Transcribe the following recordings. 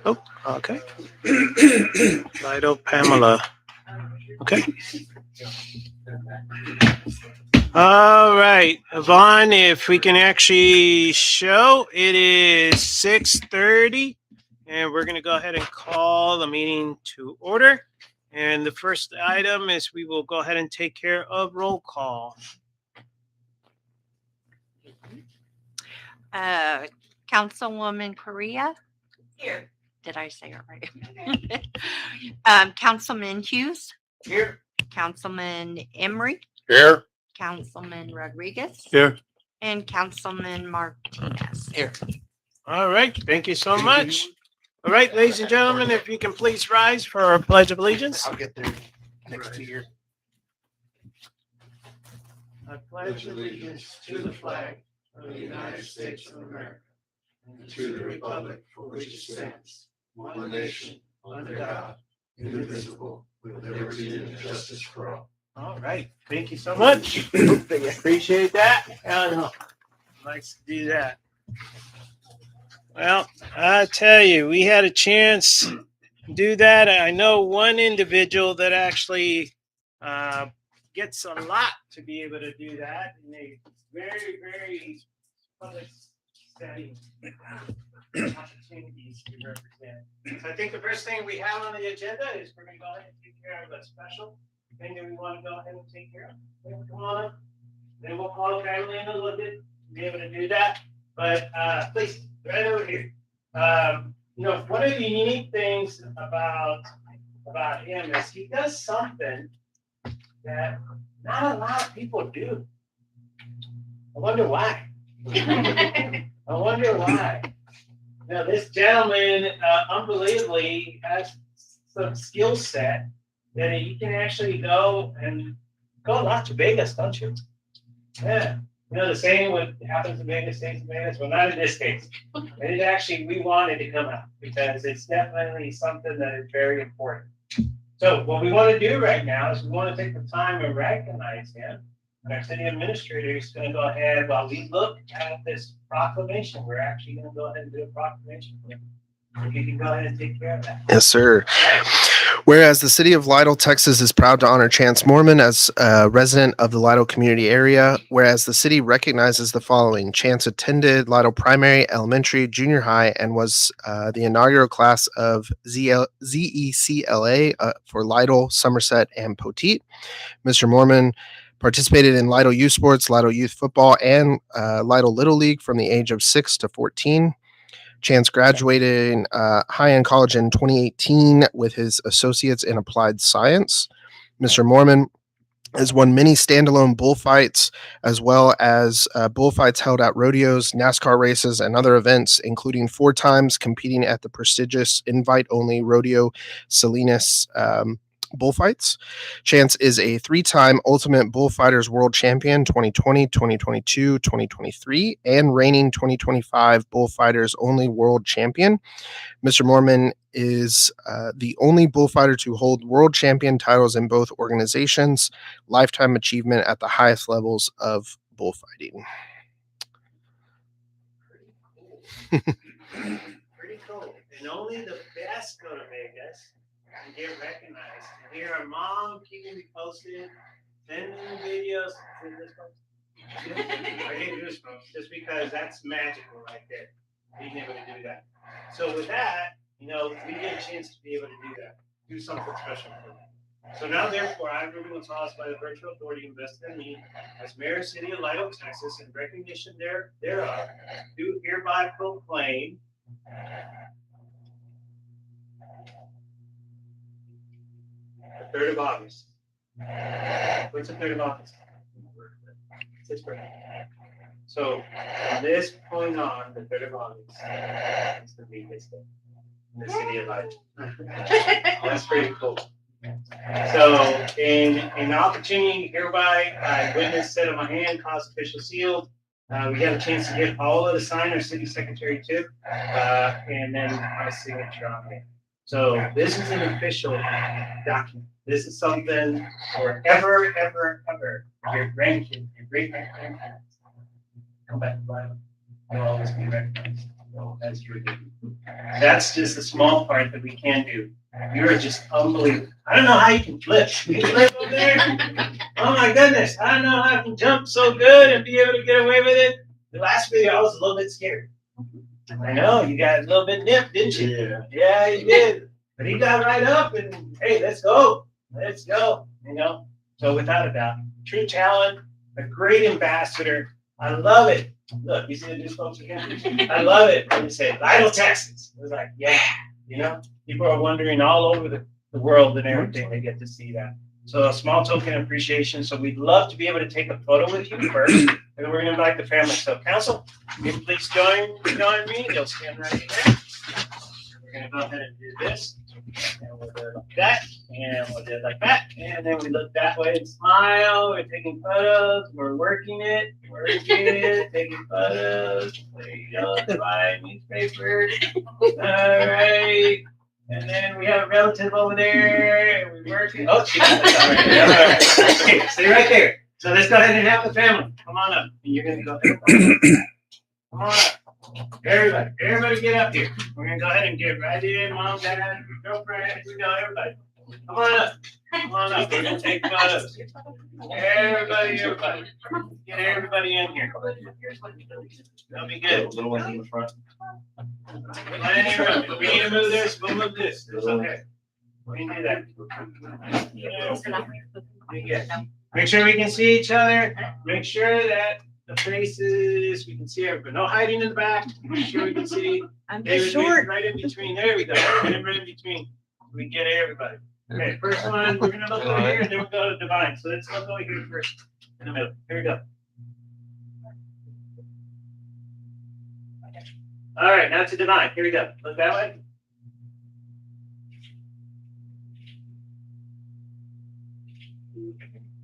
Oh, okay. Lido Pamela. Okay. All right, Yvonne, if we can actually show, it is 6:30, and we're going to go ahead and call the meeting to order. And the first item is we will go ahead and take care of roll call. Councilwoman Correa. Here. Did I say it right? Councilman Hughes. Here. Councilman Emery. Here. Councilman Rodriguez. Here. And Councilman Martinez. Here. All right, thank you so much. All right, ladies and gentlemen, if you can please rise for our Pledge of Allegiance. I'll get there next to you. I pledge allegiance to the flag of the United States of America and to the republic for which it stands, one nation, under God, indivisible, with liberty and justice for all. All right, thank you so much. Appreciate that. Nice to do that. Well, I tell you, we had a chance to do that. I know one individual that actually gets a lot to be able to do that in a very, very public setting. Opportunities to represent. So I think the first thing we have on the agenda is we're going to go ahead and take care of a special thing that we want to go ahead and take care of. Come on up. Then we'll call family in a little bit to be able to do that. But please, right over here. One of the unique things about him is he does something that not a lot of people do. I wonder why. This gentleman unbelievably has some skill set that he can actually go a lot to Vegas, don't you? Yeah. The same what happens in Vegas stays in Vegas. Well, not in this case. It actually, we wanted to come out because it's definitely something that is very important. So what we want to do right now is we want to take the time and recognize him. And our city administrator is going to go ahead, while we look at this proclamation, we're actually going to go ahead and do a proclamation for him. If you can go ahead and take care of that. Yes, sir. Whereas the city of Lytle, Texas is proud to honor Chance Moorman as a resident of the Lytle community area. Whereas the city recognizes the following. Chance attended Lytle Primary, Elementary, Junior High, and was the inaugural class of ZECLA for Lytle, Somerset, and Poteet. Mr. Moorman participated in Lytle Youth Sports, Lytle Youth Football, and Lytle Little League from the age of 6 to 14. Chance graduated in High-End College in 2018 with his associates in applied science. Mr. Moorman has won many standalone bullfights, as well as bullfights held at rodeos, NASCAR races, and other events, including 4 times competing at the prestigious invite-only Rodeo Salinas bullfights. Chance is a 3-time Ultimate Bullfighters World Champion 2020, 2022, 2023, and reigning 2025 Bullfighters Only World Champion. Mr. Moorman is the only bullfighter to hold world champion titles in both organizations, lifetime achievement at the highest levels of bullfighting. Pretty cool. And only the best go to Vegas and get recognized. And here our mom keeping me posted, sending videos. I get goosebumps just because that's magical right there, being able to do that. So with that, we get a chance to be able to do that, do something special for them. So now, therefore, I, Ruben Gonzalez, by the virtual authority invested in me as Mayor of the City of Lytle, Texas, in recognition thereof, do hereby proclaim the 3rd of August. What's the 3rd of August? It's his birthday. So from this point on, the 3rd of August is the biggest day in the city of Lytle. That's pretty cool. So in opportunity hereby, I witness set of my hand, cause official sealed. We got a chance to get all of the sign, our city secretary too, and then my signature on it. So this is an official document. This is something forever, ever, ever. Your grandkids, your great grandparents come back to Lytle. You'll always be recognized. as you do. That's just a small part that we can do. You're just unbelievable. I don't know how you can flip. You can flip over there. Oh my goodness. I don't know how I can jump so good and be able to get away with it. The last video, I was a little bit scared. I know, you got a little bit nipped, didn't you? Yeah. Yeah, you did. But he got right up and, hey, let's go. Let's go. You know? So without a doubt, true talent, a great ambassador. I love it. Look, you see the news folks again? I love it when you say Lytle, Texas. It was like, yeah, you know, people are wondering all over the world and everything. They get to see that. So a small token of appreciation. So we'd love to be able to take a photo with you first, and then we're gonna invite the family. So council, can you please join me? You'll stand right in there. We're gonna go ahead and do this. And we'll do it like that, and we'll do it like that, and then we look that way and smile. We're taking photos. We're working it, taking photos. There you go. Buy newspaper. All right. And then we have a relative over there, and we're working. Oh, she got it. All right. All right. Okay, stay right there. So let's go ahead and have the family. Come on up. And you're gonna go ahead. Come on up. Everybody get up here. We're gonna go ahead and get right in, mom, dad, girlfriend, here we go, everybody. Come on up. Come on up. We're gonna take photos. Everybody. Get everybody in here. That'll be good. Little ones in the front. Plenty of room. If we need to move this, we'll move this. It's okay. We can do that. Yeah. Make sure we can see each other. Make sure that the faces, we can see everybody. No hiding in the back. Make sure we can see. I'm David, just short. right in between. There we go. Right in between. We get everybody. Okay, first one, we're gonna look over here and then we'll go to Divine. So let's look over here first. In the middle. Here we go. All right, now to Divine. Here we go. Look that way.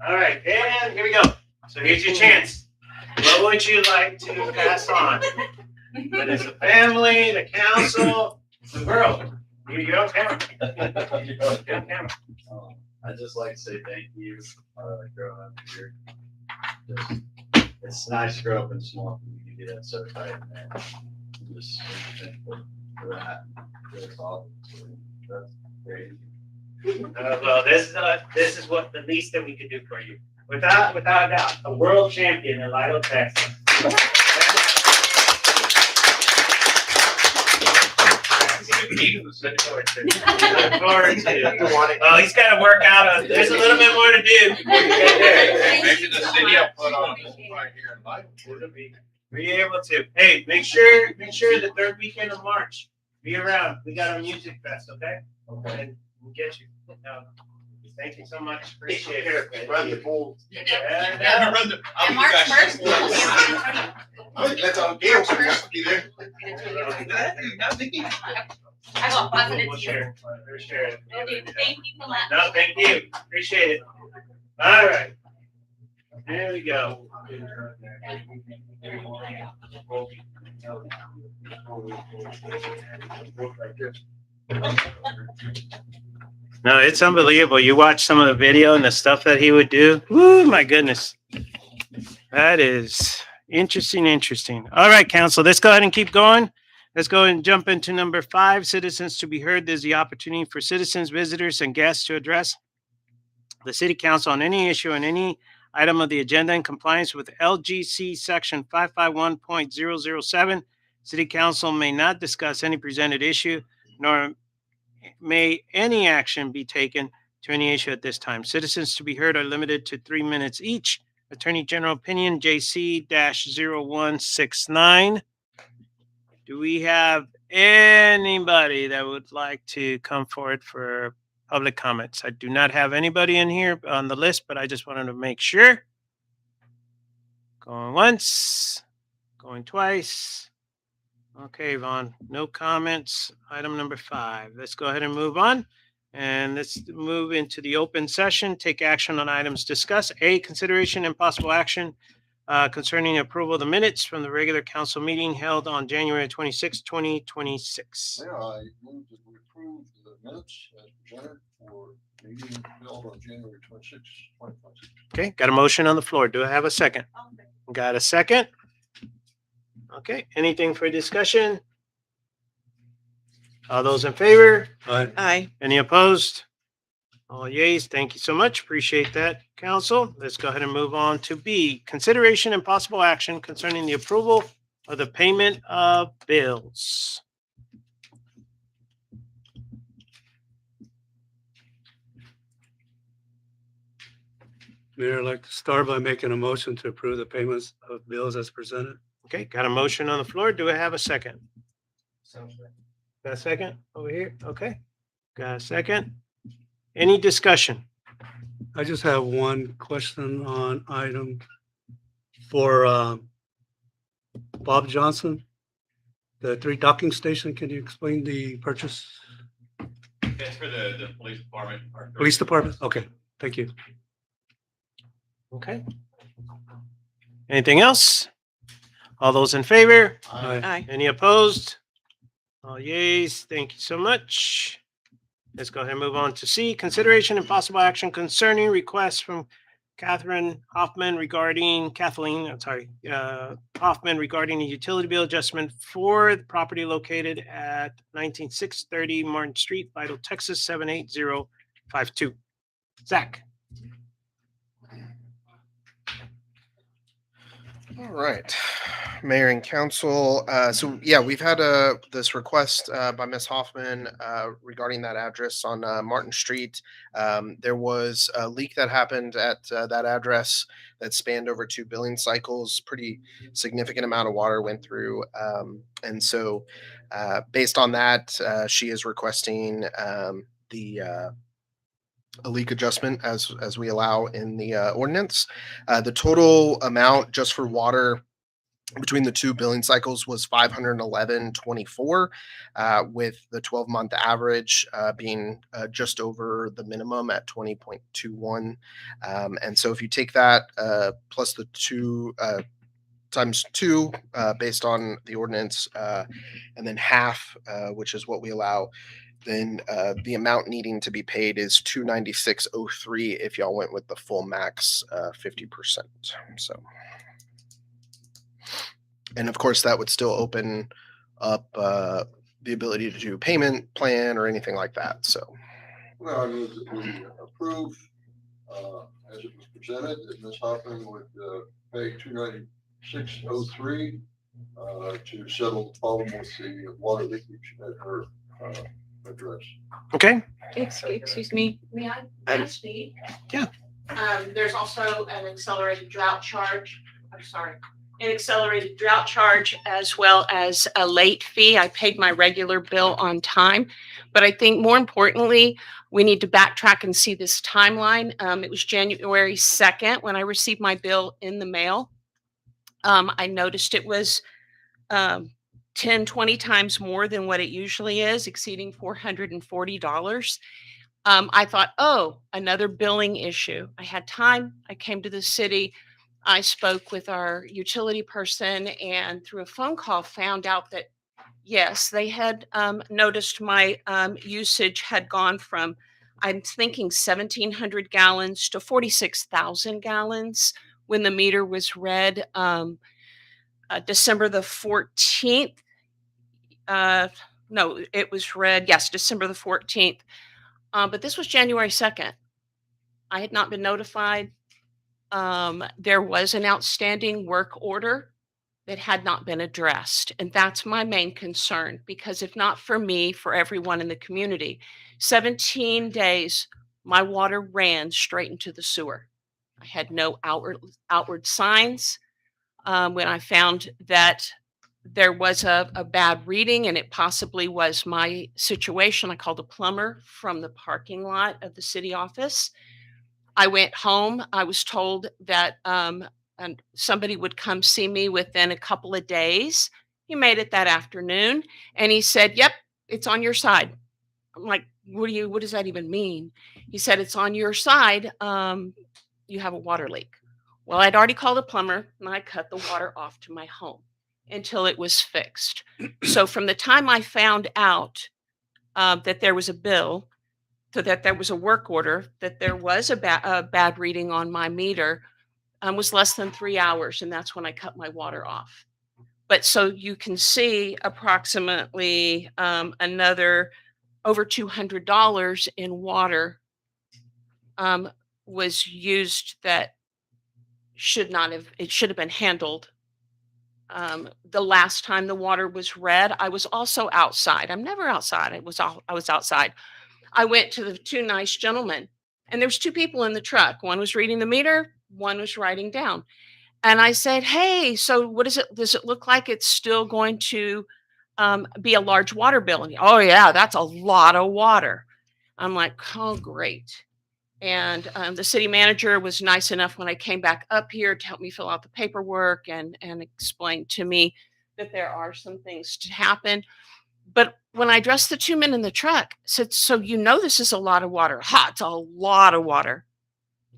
All right, and here we go. So here's your chance. What would you like to pass on? That is the family, the council, the world. You're on camera. You're on camera. I'd just like to say thank you, growing up here. It's nice to grow up in a small community that's so tight, man. I'm just thankful for that. That's all. That's great. Well, this is what the least that we could do for you. Without a doubt, a world champion in Lytle, Texas. Look forward to. Oh, he's got to work out on. There's a little bit more to do before you get there. Maybe the city will put on this right here in Lytle. Be able to. Hey, make sure the third weekend of March. Be around. We got our music fest, okay? Okay. And we'll get you. Thank you so much. Appreciate it. Run the pool. Yeah. Run the. And March 1st. That's on Gail. So you have to be there. I will pass it We'll to you. share. We'll share it. Will do. Thank you so much. No, thank you. Appreciate it. All right. There we go. No, it's unbelievable. You watch some of the video and the stuff that he would do. Woo, my goodness. That is interesting. All right, council, let's go ahead and keep going. Let's go and jump into number 5, citizens to be heard. There's the opportunity for citizens, visitors, and guests to address the city council on any issue and any item of the agenda in compliance with LGC section 551.007. City council may not discuss any presented issue, nor may any action be taken to any issue at this time. Citizens to be heard are limited to 3 minutes each. Attorney General Opinion JC-0169. Do we have anybody that would like to come forward for public comments? I do not have anybody in here on the list, but I just wanted to make sure. Going once, going twice. Okay, Vaughn, no comments. Item number 5. Let's go ahead and move on. And let's move into the open session. Take action on items discussed. A, consideration and possible action concerning approval of the minutes from the regular council meeting held on January 26, 2026. Mayor, I move that we approve the minutes as presented for the meeting held on January 26, 2026. Okay, got a motion on the floor. Do I have a second? Got a second? Okay, anything for discussion? All those in favor? Aye. Any opposed? All yeas. Thank you so much. Appreciate that, council. Let's go ahead and move on to B, consideration and possible action concerning the approval of the payment of bills. Mayor, I'd like to start by making a motion to approve the payments of bills as presented. Okay, got a motion on the floor. Do I have a second? Got a second over here? Okay. Got a second? Any discussion? I just have one question on item for Bob Johnson. The 3 docking station, can you explain the purchase? That's for the police department. Police department? Okay, thank you. Okay. Anything else? All those in favor? Aye. Aye. Any opposed? All yeas. Thank you so much. Let's go ahead and move on to C, consideration and possible action concerning requests from Kathleen Hoffman regarding a utility bill adjustment for the property located at 19630 Martin Street, Lytle, Texas 78052. Zach. All right, Mayor and Council. So yeah, we've had this request by Ms. Hoffman regarding that address on Martin Street. There was a leak that happened at that address that spanned over 2 billing cycles. Pretty significant amount of water went through, and so based on that, she is requesting a leak adjustment as we allow in the ordinance. The total amount just for water between the 2 billing cycles was $511.24, with the 12-month average being just over the minimum at 20.21. And so if you take that plus the 2 times 2 based on the ordinance, and then half, which is what we allow, then the amount needing to be paid is $296.03 if y'all went with the full max 50%. So, and of course, that would still open up the ability to do payment plan or anything like that. So, Well, I move that we approve, as it was presented, that Ms. Hoffman would pay $296.03 to settle the problem with the water leakage at her address. Okay. Excuse me, may I ask me? Yeah. There's also an accelerated drought charge, an accelerated drought charge as well as a late fee. I paid my regular bill on time, but I think more importantly, we need to backtrack and see this timeline. It was January 2nd when I received my bill in the mail. I noticed it was 10, 20 times more than what it usually is, exceeding $440. I thought, oh, another billing issue. I had time. I came to the city. I spoke with our utility person and through a phone call found out that, yes, they had noticed my usage had gone from, I'm thinking 1,700 gallons to 46,000 gallons when the meter was read December the 14th. No, it was read, yes, December the 14th. But this was January 2nd. I had not been notified. There was an outstanding work order that had not been addressed. And that's my main concern, because if not for me, for everyone in the community, 17 days, my water ran straight into the sewer. I had no outward signs. When I found that there was a bad reading and it possibly was my situation, I called a plumber from the parking lot of the city office. I went home. I was told that and somebody would come see me within a couple of days. He made it that afternoon and he said, "Yep, it's on your side." I'm like, what does that even mean? He said, "It's on your side. You have a water leak." Well, I'd already called a plumber and I cut the water off to my home until it was fixed. So from the time I found out that there was a bill, so that there was a work order, that there was a bad reading on my meter, was less than 3 hours. And that's when I cut my water off. But so you can see approximately another over $200 in water was used that should not have, it should have been handled. The last time the water was read, I was also outside. I'm never outside. I was outside. I went to the two nice gentlemen, and there was two people in the truck. One was reading the meter, one was writing down. And I said, "Hey, so what is it? Does it look like it's still going to be a large water bill?" And, "Oh yeah, that's a lot of water." I'm like, "Oh great." And the city manager was nice enough when I came back up here to help me fill out the paperwork and explain to me that there are some things to happen. But when I addressed the two men in the truck, I said, "So you know this is a lot of water." "Ha, it's a lot of water."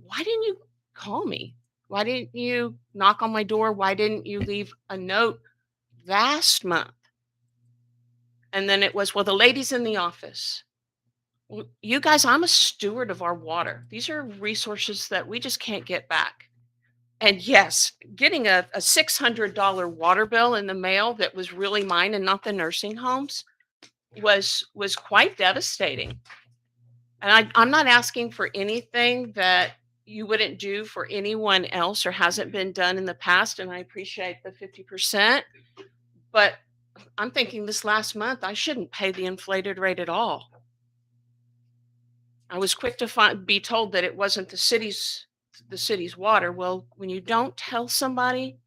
"Why didn't you call me? Why didn't you knock on my door? Why didn't you leave a note last month?" And then it was, "Well, the lady's in the office." Well, you guys, I'm a steward of our water. These are resources that we just can't get back. And yes, getting a $600 water bill in the mail that was really mine and not the nursing homes was quite devastating. And I'm not asking for anything that you wouldn't do for anyone else or hasn't been done in the past. And I appreciate the 50%. But I'm thinking this last month, I shouldn't pay the inflated rate at all. I was quick to be told that it wasn't the city's water. Well, when you don't tell somebody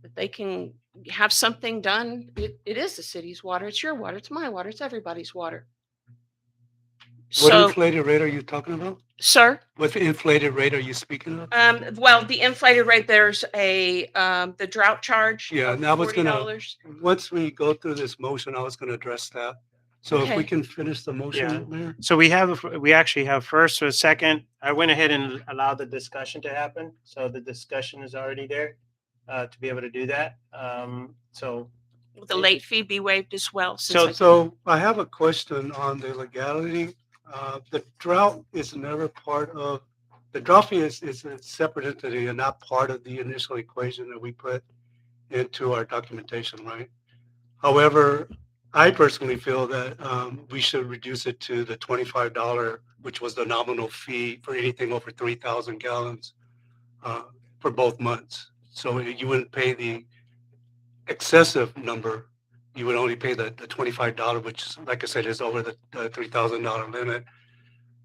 that they can have something done, it is the city's water. It's your water. It's my water. It's everybody's water. What So, inflated rate are you talking about? sir, What inflated rate are you speaking of? well, the inflated rate, there's the drought charge. Yeah, of and I was gonna, $40. once we go through this motion, I was gonna address that. So if we Okay. can finish the motion, Mayor? So we actually have first or a second. I went ahead and allowed the discussion to happen. So the discussion is already there to be able to do that. So Will the late fee be waived as well? since I- So I have a question on the legality. The drought is never part of, the drought fee is a separate entity and not part of the initial equation that we put into our documentation, right? However, I personally feel that we should reduce it to the $25, which was the nominal fee for anything over 3,000 gallons for both months. So you wouldn't pay the excessive number. You would only pay the $25, which, like I said, is over the $3,000 limit.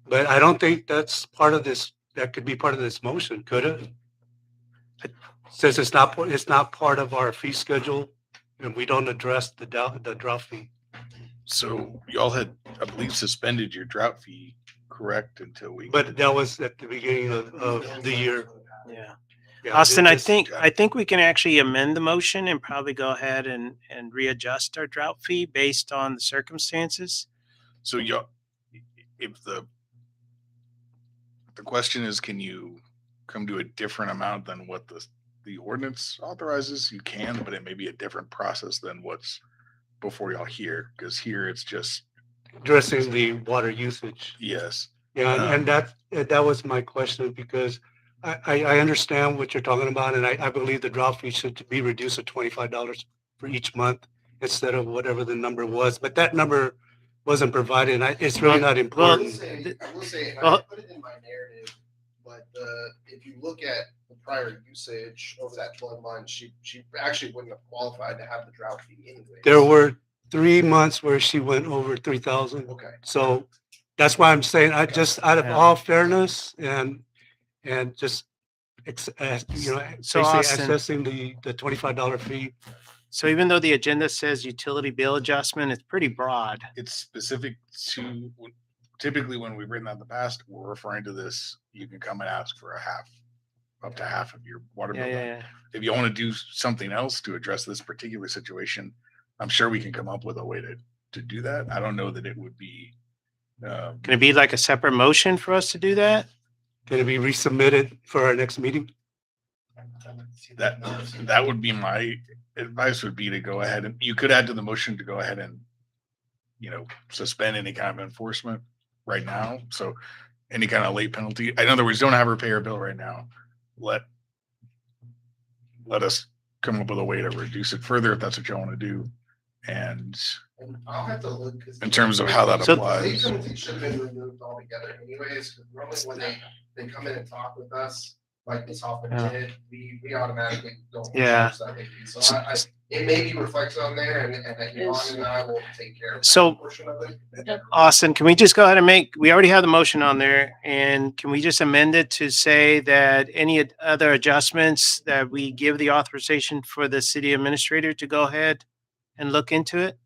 But I don't think that's part of this. That could be part of this motion, could it? Since it's not part of our fee schedule, and we don't address the drought fee. So y'all had, I believe, suspended your drought fee, correct, until we. But that was at the beginning of the year. yeah. Yeah, Austin, I this- think we can actually amend the motion and probably go ahead and readjust our drought fee based on the circumstances. So y'all, if the question is, can you come to a different amount than what the ordinance authorizes? You can, but it may be a different process than what's before y'all here, because here it's just, Addressing the water usage. yes. Yeah, and that was my question, because I understand what you're talking about, and I believe the drought fee should be reduced to $25 for each month instead of whatever the number was, but that number wasn't provided, and it's really not I will important. say, and I Well- put it in my narrative, but if you look at the prior usage over that 12 months, she actually wouldn't have qualified to have the drought fee anyway. There were 3 months where she went over 3,000. Okay. So that's why I'm saying, I just, out of Yeah. all fairness and just, So basically Austin- assessing the $25 fee. So even though the agenda says utility bill adjustment, it's pretty broad. It's specific to, typically when we've written that in the past, we're referring to this, you can come and ask for up to half of your water Yeah, bill. yeah, yeah. If you want to do something else to address this particular situation, I'm sure we can come up with a way to do that. I don't know that it would be. Can it be like a separate motion for us to do that? Can it be resubmitted for our next meeting? That would be my advice, would be to go ahead and, you could add to the motion to go ahead and, suspend any kind of enforcement right now. So any kind of late penalty, in other words, don't have her pay her bill right now. Let us come up with a way to reduce it further if that's what y'all want to do. And And I'll have to look. 'cause in terms of how that So- applies. They should have been removed altogether anyways, 'cause normally when they come in and talk with us, like this often Yeah. did, we automatically don't. Yeah. charge that big fee. So it may be reflected on there and that Yvonne and I will take care of. So- that portion of it. Austin, can we just go ahead and we already have the motion on there, and can we just amend it to say that any other adjustments that we give the authorization for the city administrator to go ahead and look into it?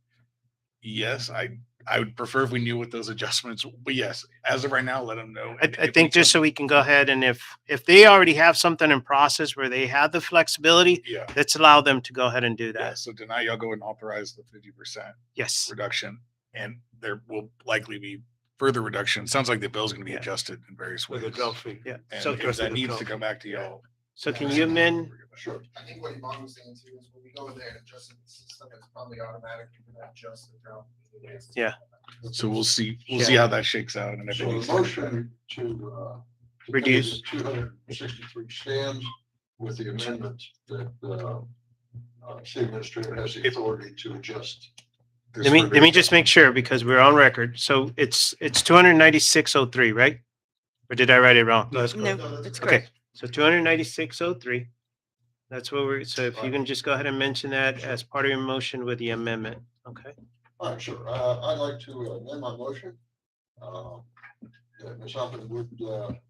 Yes, I would prefer if we knew what those adjustments, but yes, as of right now, let them know. I And if we think just can- so we can go ahead and if they already have something in process where they have the flexibility, Yeah, let's allow them to go ahead and do yeah. that. So tonight y'all go and authorize the 50% Yes. reduction, and there will likely be further reduction. Sounds like the bill's gonna be Yeah. adjusted in various With ways. the drop fee. Yeah. And So, if that needs to come back to y'all. so can you amend? Sure. I think what Yvonne was saying too is when we go in there and adjust the system, it's probably automatic, you can adjust the drop. Yeah. So we'll see how that shakes out and if it So needs the to- motion to Reduce. 263 stands with the amendment that city administrator has the authority to adjust. this Let me revision. just make sure because we're on record. So it's 296.03, right? Or did I write it wrong? That's No, correct. it's Okay, correct. so 296.03. That's what so if you can just go ahead and mention that as part of your motion with the amendment, okay? All right, sure. I'd like to amend my motion. Ms. Hoffman would,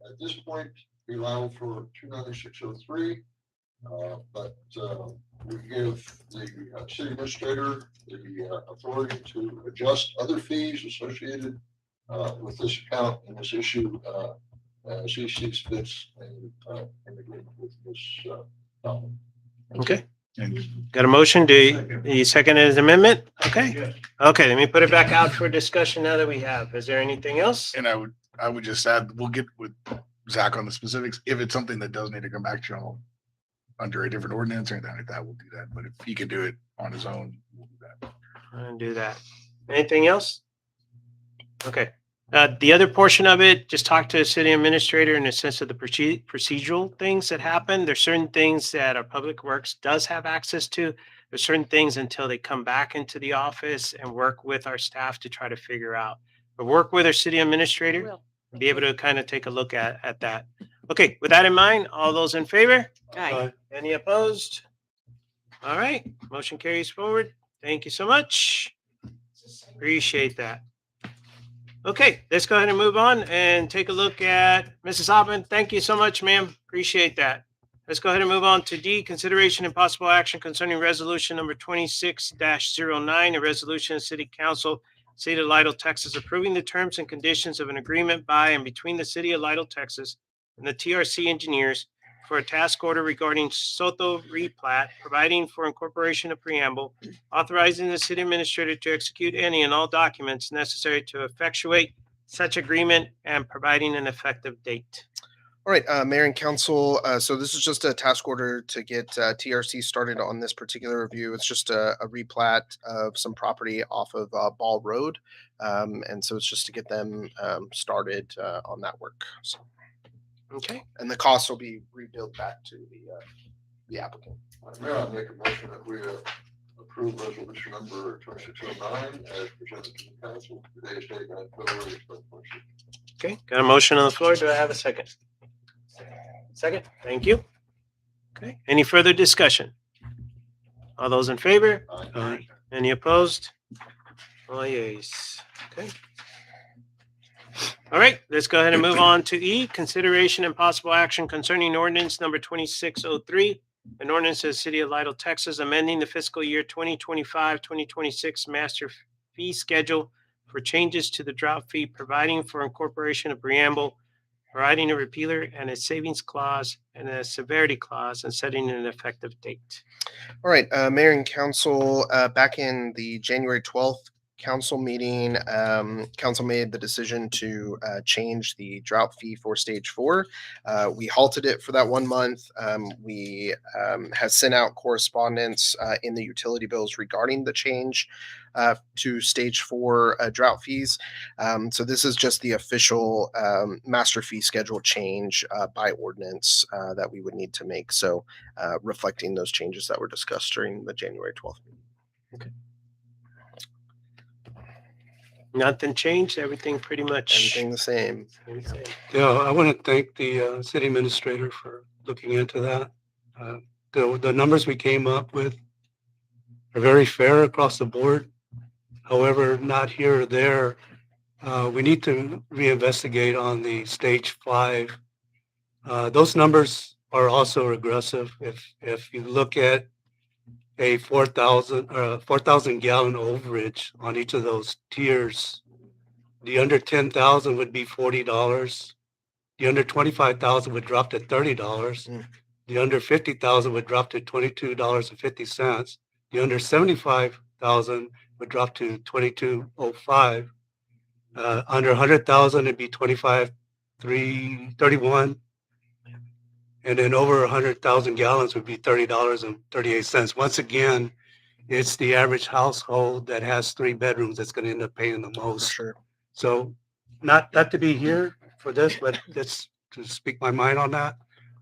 at this point, be liable for 296.03. But we give the city administrator the authority to adjust other fees associated with this account and this issue as he sees fits in agreement with this. Hoffman. Okay, And got a motion? Do you second his amendment? Okay, okay, let me put it back out for discussion now that we have. Is there anything else? And I would just add, we'll get with Zach on the specifics. If it's something that does need to come back to y'all under a different ordinance or anything like that, we'll do that. But if he can do it on his own, we'll do that. And do that. Anything else? Okay. The other portion of it, just talk to the city administrator in the sense of the procedural things that happen. There's certain things that our public works does have access to. There's certain things until they come back into the office and work with our staff to try to figure out. But work with our city administrator, Will. and be able to kind of take a look at that. Okay, with that in mind, all those in favor? Aye. Any opposed? All right, motion carries forward. Thank you so much. Appreciate that. Okay, let's go ahead and move on and take a look at Mrs. Hoffman. Thank you so much, ma'am. Appreciate that. Let's go ahead and move on to D, consideration and possible action concerning resolution number 26-09, a resolution of City Council, City of Lytle, Texas, approving the terms and conditions of an agreement by and between the City of Lytle, Texas, and the TRC engineers for a task order regarding Soto replat, providing for incorporation of preamble, authorizing the city administrator to execute any and all documents necessary to effectuate such agreement and providing an effective date. All right, Mayor and Council, so this is just a task order to get TRC started on this particular review. It's just a replat of some property off of Ball Road. And so it's just to get them started on that work. So, Okay, and the cost will be rebuilt back to the applicant. Mayor, I make a motion that we approve resolution number 2609 as presented to the council. Today's date, 9 February 2026. okay, got a motion on the floor. Do I have a second? Second, thank you. Okay, any further discussion? All those in favor? Aye. Any opposed? Oh, yes. Okay. All right, let's go ahead and move on to E, consideration and possible action concerning ordinance number 2603, an ordinance of the City of Lytle, Texas, amending the fiscal year 2025-2026 master fee schedule for changes to the drought fee, providing for incorporation of preamble, providing a repealer and a savings clause and a severity clause, and setting an effective date. All right, Mayor and Council, back in the January 12th council meeting, council made the decision to change the drought fee for stage 4. We halted it for that 1 month. We have sent out correspondence in the utility bills regarding the change. to stage 4 drought fees. So this is just the official master fee schedule change by ordinance that we would need to make. So reflecting those changes that were discussed during the January 12th meeting. Nothing changed, everything pretty much. Everything the same. Same. Yeah, I want to thank the city administrator for looking into that. The numbers we came up with are very fair across the board. However, not here or there. We need to reinvestigate on the stage 5. Those numbers are also regressive. If you look at a 4,000 gallon overage on each of those tiers, the under 10,000 would be $40. The under 25,000 would drop to $30. The under 50,000 would drop to $22.50. The under 75,000 would drop to $22.05. Under 100,000, it'd be $25.31. And then over 100,000 gallons would be $30.38. Once again, it's the average household that has 3 bedrooms that's going to end up paying the most. Sure. So not to be here for this, but just to speak my mind on that.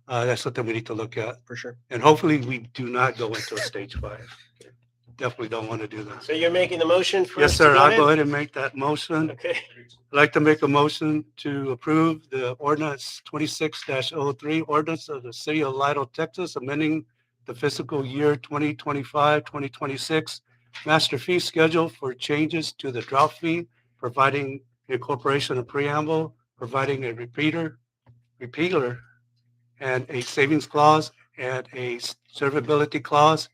That's something we need to look at. For sure. And hopefully we do not go into a stage 5. Definitely don't want to do that. So you're making the motion for Yes, us to sir. go I'll in? go ahead and make that motion. Okay. I'd like to make a motion to approve the ordinance 26-03, ordinance of the city of Lidle, Texas, amending the fiscal year 2025, 2026 master fee schedule for changes to the drought fee, providing incorporation of preamble, providing a repeater, and a savings clause and a servability clause,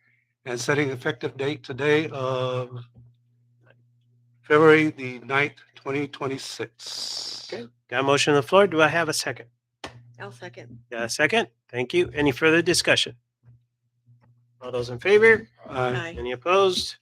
and setting effective date today of February the 9th, 2026. Okay. Got a motion on the floor. Do I have a second? I'll second. Got a second? Thank you. Any further discussion? All those in favor? Aye. Any opposed?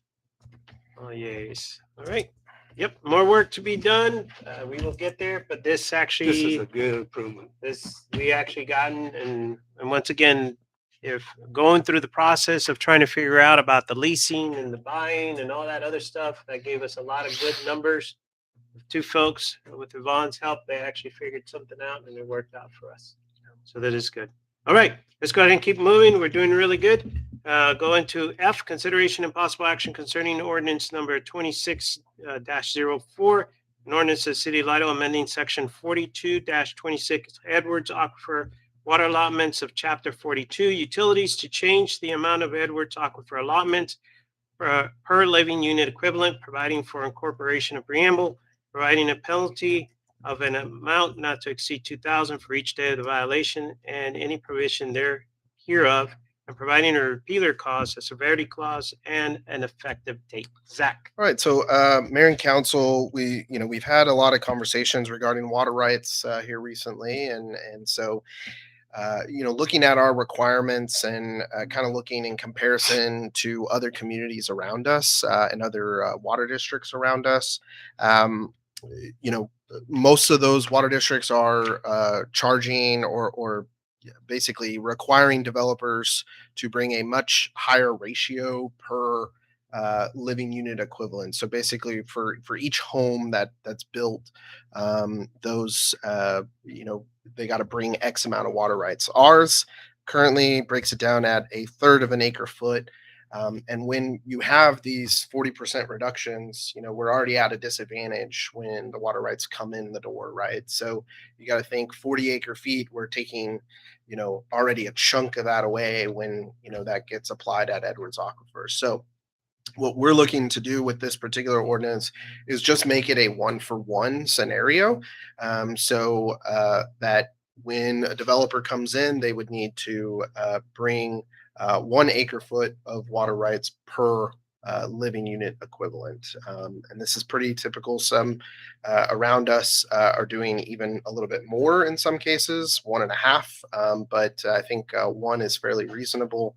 Oh, yes. All right. Yep. More work to be done. We will get there, but this This is actually, a good improvement. this we actually gotten, and once again, if going through the process of trying to figure out about the leasing and the buying and all that other stuff, that gave us a lot of good numbers. 2 folks with Yvonne's help, they actually figured something out and it worked out for us. So that is good. All right, let's go ahead and keep moving. We're doing really good. Go into F, consideration and possible action concerning ordinance number 26-04, an ordinance of the City of Lido amending section 42-26 Edwards Aquifer water allotments of chapter 42 utilities to change the amount of Edwards Aquifer allotments per living unit equivalent, providing for incorporation of preamble, providing a penalty of an amount not to exceed 2,000 for each day of the violation and any provision there hereof, and providing a repealer clause, a severity clause, and an effective date. Zach. All right, so Mayor and Council, we've had a lot of conversations regarding water rights here recently, and so looking at our requirements and kind of looking in comparison to other communities around us and other water districts around us, most of those water districts are charging or basically requiring developers to bring a much higher ratio per living unit equivalent. So basically for each home that's built, those they got to bring X amount of water rights. Ours currently breaks it down at 1/3 of an acre foot. And when you have these 40% reductions, we're already at a disadvantage when the water rights come in the door, right? So you got to think 40 acre feet, we're taking, already a chunk of that away when, that gets applied at Edwards Aquifer. So what we're looking to do with this particular ordinance is just make it a 1-for-1 scenario. So that when a developer comes in, they would need to bring 1 acre foot of water rights per living unit equivalent. And this is pretty typical. Some around us are doing even a little bit more in some cases, 1.5. But I think 1 is fairly reasonable,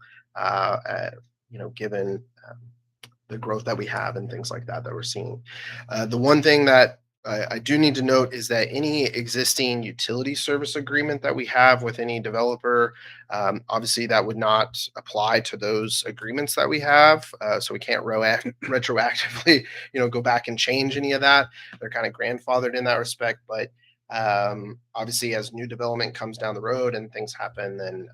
given the growth that we have and things like that we're seeing. The one thing that I do need to note is that any existing utility service agreement that we have with any developer, obviously that would not apply to those agreements that we have. So we can't retroactively, go back and change any of that. They're kind of grandfathered in that respect. But obviously, as new development comes down the road and things happen, then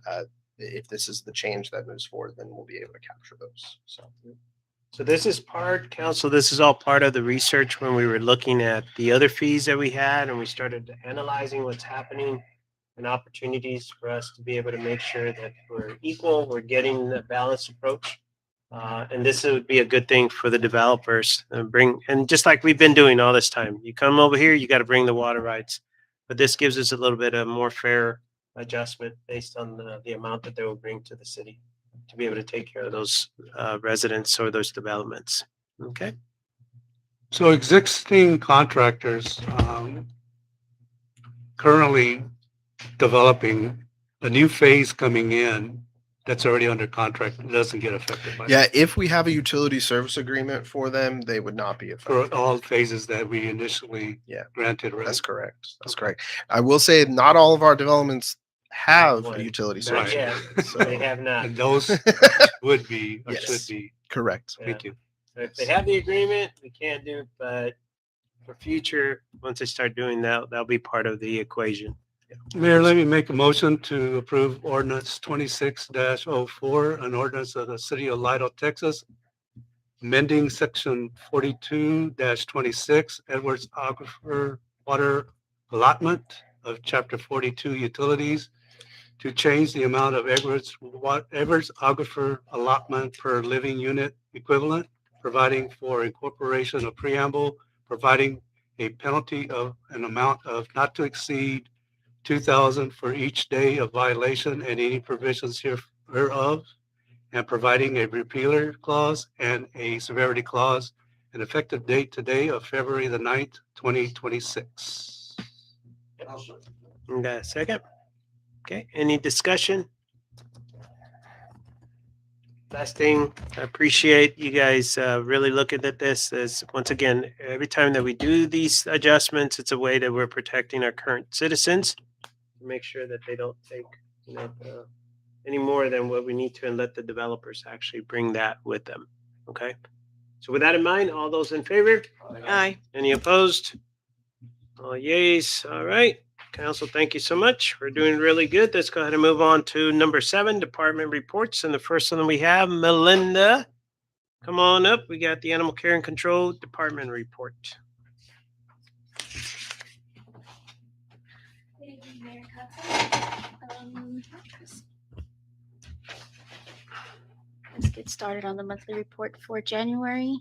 if this is the change that moves forward, then we'll be able to capture those. So this is council, this is all part of the research when we were looking at the other fees that we had and we started analyzing what's happening and opportunities for us to be able to make sure that we're equal, we're getting the balanced approach. And this would be a good thing for the developers and just like we've been doing all this time, you come over here, you got to bring the water rights, but this gives us a little bit of more fair adjustment based on the amount that they will bring to the city to be able to take care of those residents or those developments. Okay. So existing contractors currently developing a new phase coming in that's already under contract doesn't get affected by Yeah, if we have a utility service agreement for them, they would not be affected. for all phases that we initially granted, right? That's correct. That's correct. I will say not all of our developments have a utility Not service yet. agreement. So They have not. And those would be or Yes. should be. correct. Thank you. So if they have the agreement, we can do, but for future, once they start doing that, that'll be part of the equation. Mayor, let me make a motion to approve ordinance 26-04, an ordinance of the city of Lido, Texas, amending section 42-26, Edwards Aquifer Water Allotment of chapter 42 utilities to change the amount of Edwards Aquifer allotment per living unit equivalent, providing for incorporation of preamble, providing a penalty of an amount of not to exceed 2,000 for each day of violation and any provisions hereof, and providing a repealer clause and a severity clause, an effective date today of February the 9th, 2026. And second. Okay, any discussion? Last thing, I appreciate you guys really looking at this as, once again, every time that we do these adjustments, it's a way that we're protecting our current citizens to make sure that they don't take, any more than what we need to and let the developers actually bring that with them. Okay. So with that in mind, all those in favor? Aye. Any opposed? All yeas. All right. Council, thank you so much. We're doing really good. Let's go ahead and move on to number 7, department reports. And the first one we have, Melinda. Come on up. We got the Animal Care and Control Department report. Good evening, Mayor and Council. Let's get started on the monthly report for January.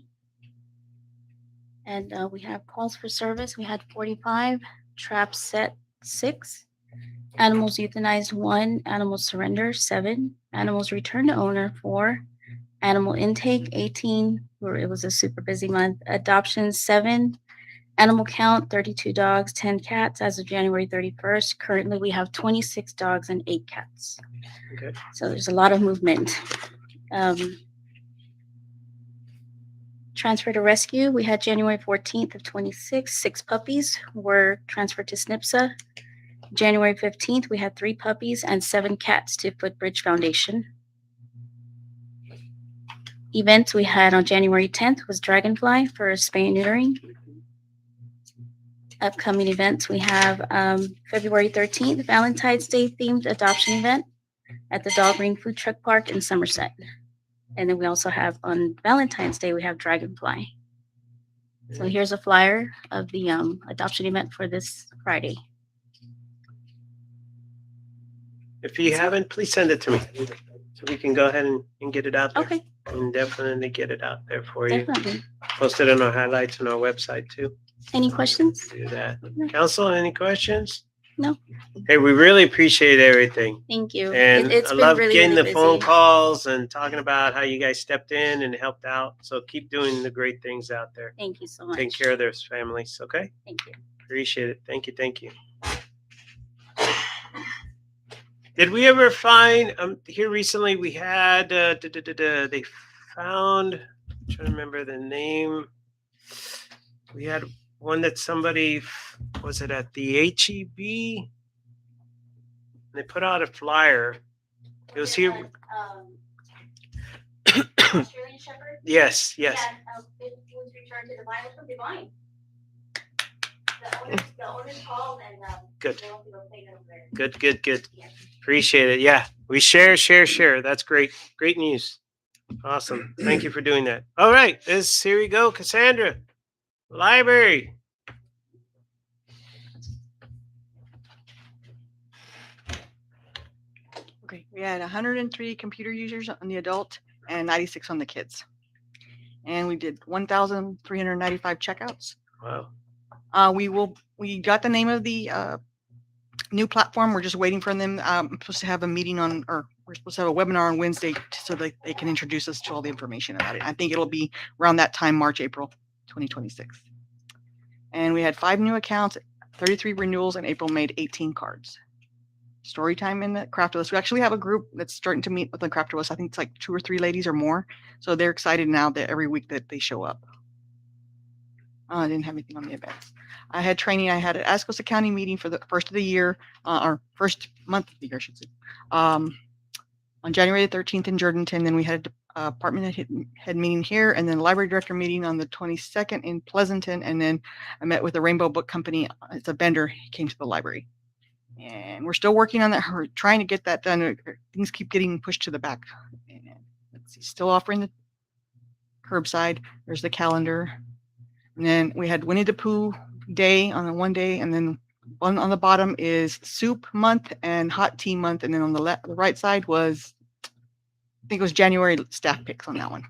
And we have calls for service. We had 45, traps set 6, animals euthanized 1, animals surrender 7, animals returned to owner 4, animal intake 18, where it was a super busy month, adoption 7, animal count 32 dogs, 10 cats as of January 31st. Currently, we have 26 dogs and 8 cats. Okay. So there's a lot of movement. Transfer to rescue, we had January 14th of 26, 6 puppies were transferred to SNPSA. January 15th, we had 3 puppies and 7 cats to Footbridge Foundation. Events we had on January 10th was Dragonfly for spay and neutering. Upcoming events, we have February 13th, Valentine's Day themed adoption event at the Dog Green Food Truck Park in Somerset. And then we also have on Valentine's Day, we have Dragonfly. So here's a flyer of the adoption event for this Friday. If you haven't, please send it to me so we can go ahead and get it out there. Okay, And definitely get it out there for you. definitely. Post it on our highlights on our website too. Any questions? Do that. No. Council, any questions? No. Hey, we really appreciate everything. Thank you. And It's I been love really, getting really the phone busy. calls and talking about how you guys stepped in and helped out. So keep doing the great things out there. Thank you so much. Take care of their families, okay? Thank you. Appreciate it. Thank you. Thank you. Did we ever find here recently we had they found, I'm trying to remember the name. We had one that somebody, was it at the HEB? They put out a flyer. It was here. Australian Shepherd? Yes, yes. Yeah, it was returned to the Bible from Divine. The owners called and, Good. they want to go take it over there. Good. Yeah. Appreciate it. Yeah, we share. That's great. Great news. Awesome. Thank you for doing that. All right, here we go, Cassandra. Library. Okay, we had 103 computer users on the adult and 96 on the kids. And we did 1,395 checkouts. Wow. We got the name of the new platform. We're just waiting for them. I'm supposed to have a meeting we're supposed to have a webinar on Wednesday so that they can introduce us to all the information about it. I think it'll be around that time, March, April 2026. And we had 5 new accounts, 33 renewals, and April made 18 cards. Story time in the Craft of Us. We actually have a group that's starting to meet with the Craft of Us. I think it's like 2 or 3 ladies or more. So they're excited now that every week that they show up. I didn't have anything on the events. I had training. I had an Ascosa County meeting for the first of the year, or first month of the year, I should say, on January the 13th in Jordanton. Then we had a department head meeting here, and then a library director meeting on the 22nd in Pleasanton. And then I met with the Rainbow Book Company. It's a vendor. He came to the library. And we're still working on that. We're trying to get that done. Things keep getting pushed to the back. And let's see, still offering the curbside. There's the calendar. And then we had Winnie the Pooh Day on the one day. And then one on the bottom is Soup Month and Hot Tea Month. And then on the right side was, I think it was January staff picks on that one.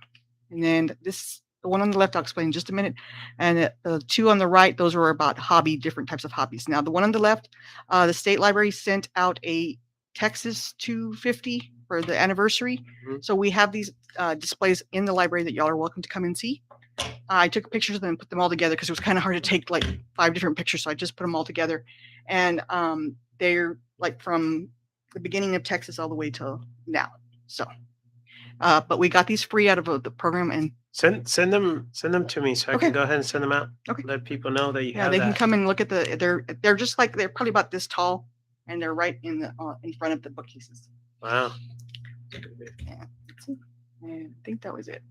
And then the one on the left, I'll explain in just a minute. And the 2 on the right, those were about different types of hobbies. Now, the one on the left, the state library sent out a Texas 250 for the anniversary. Mhm. So we have these displays in the library that y'all are welcome to come and see. I took pictures of them and put them all together because it was kind of hard to take like 5 different pictures. So I just put them all together. And they're like from the beginning of Texas all the way till now. So, but we got these free out of the program, and Send them to me so I Okay. can go ahead and send them out. Okay. Let people know that you yeah, have they that. can come and look at they're just like, they're probably about this tall, and they're right in front of the bookcases. Wow. Yeah. And I think that was it.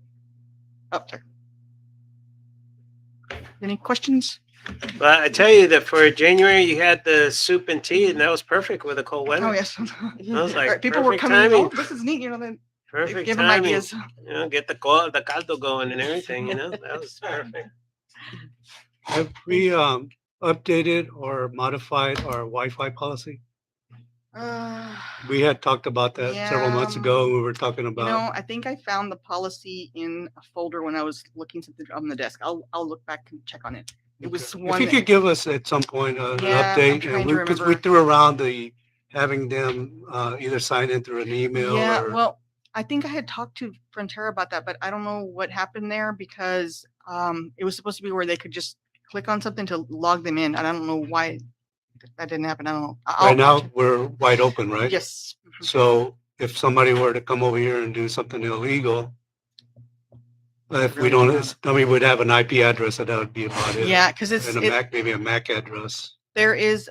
Oh, sorry. Any questions? But I tell you that for January you had the soup and tea, and that was perfect with the cold weather. Oh, yes. was like People were perfect coming, timing. oh, this is neat, then Perfect give them timing. ideas. You know, get the caldo going and everything. You know, that was perfect. Have we updated or modified our Wi-Fi policy? We had talked about that several months Yeah. ago. We were talking You about, know, I think I found the policy in a folder when I was looking something on the desk. I'll look back and check on it. It was if one you that- could give us at some point an Yeah, I'm update, trying and to because we remember. threw around the having them either sign in through an email Yeah, or. well, I think I had talked to Frontera about that, but I don't know what happened there because it was supposed to be where they could just click on something to log them in. And I don't know why that didn't happen. I don't know. Right now, we're wide open, right? Yes. So if somebody were to come over here and do something illegal, if we don't, we would have an IP address, and that would be about it. Yeah, because And a MAC, maybe a MAC address. there is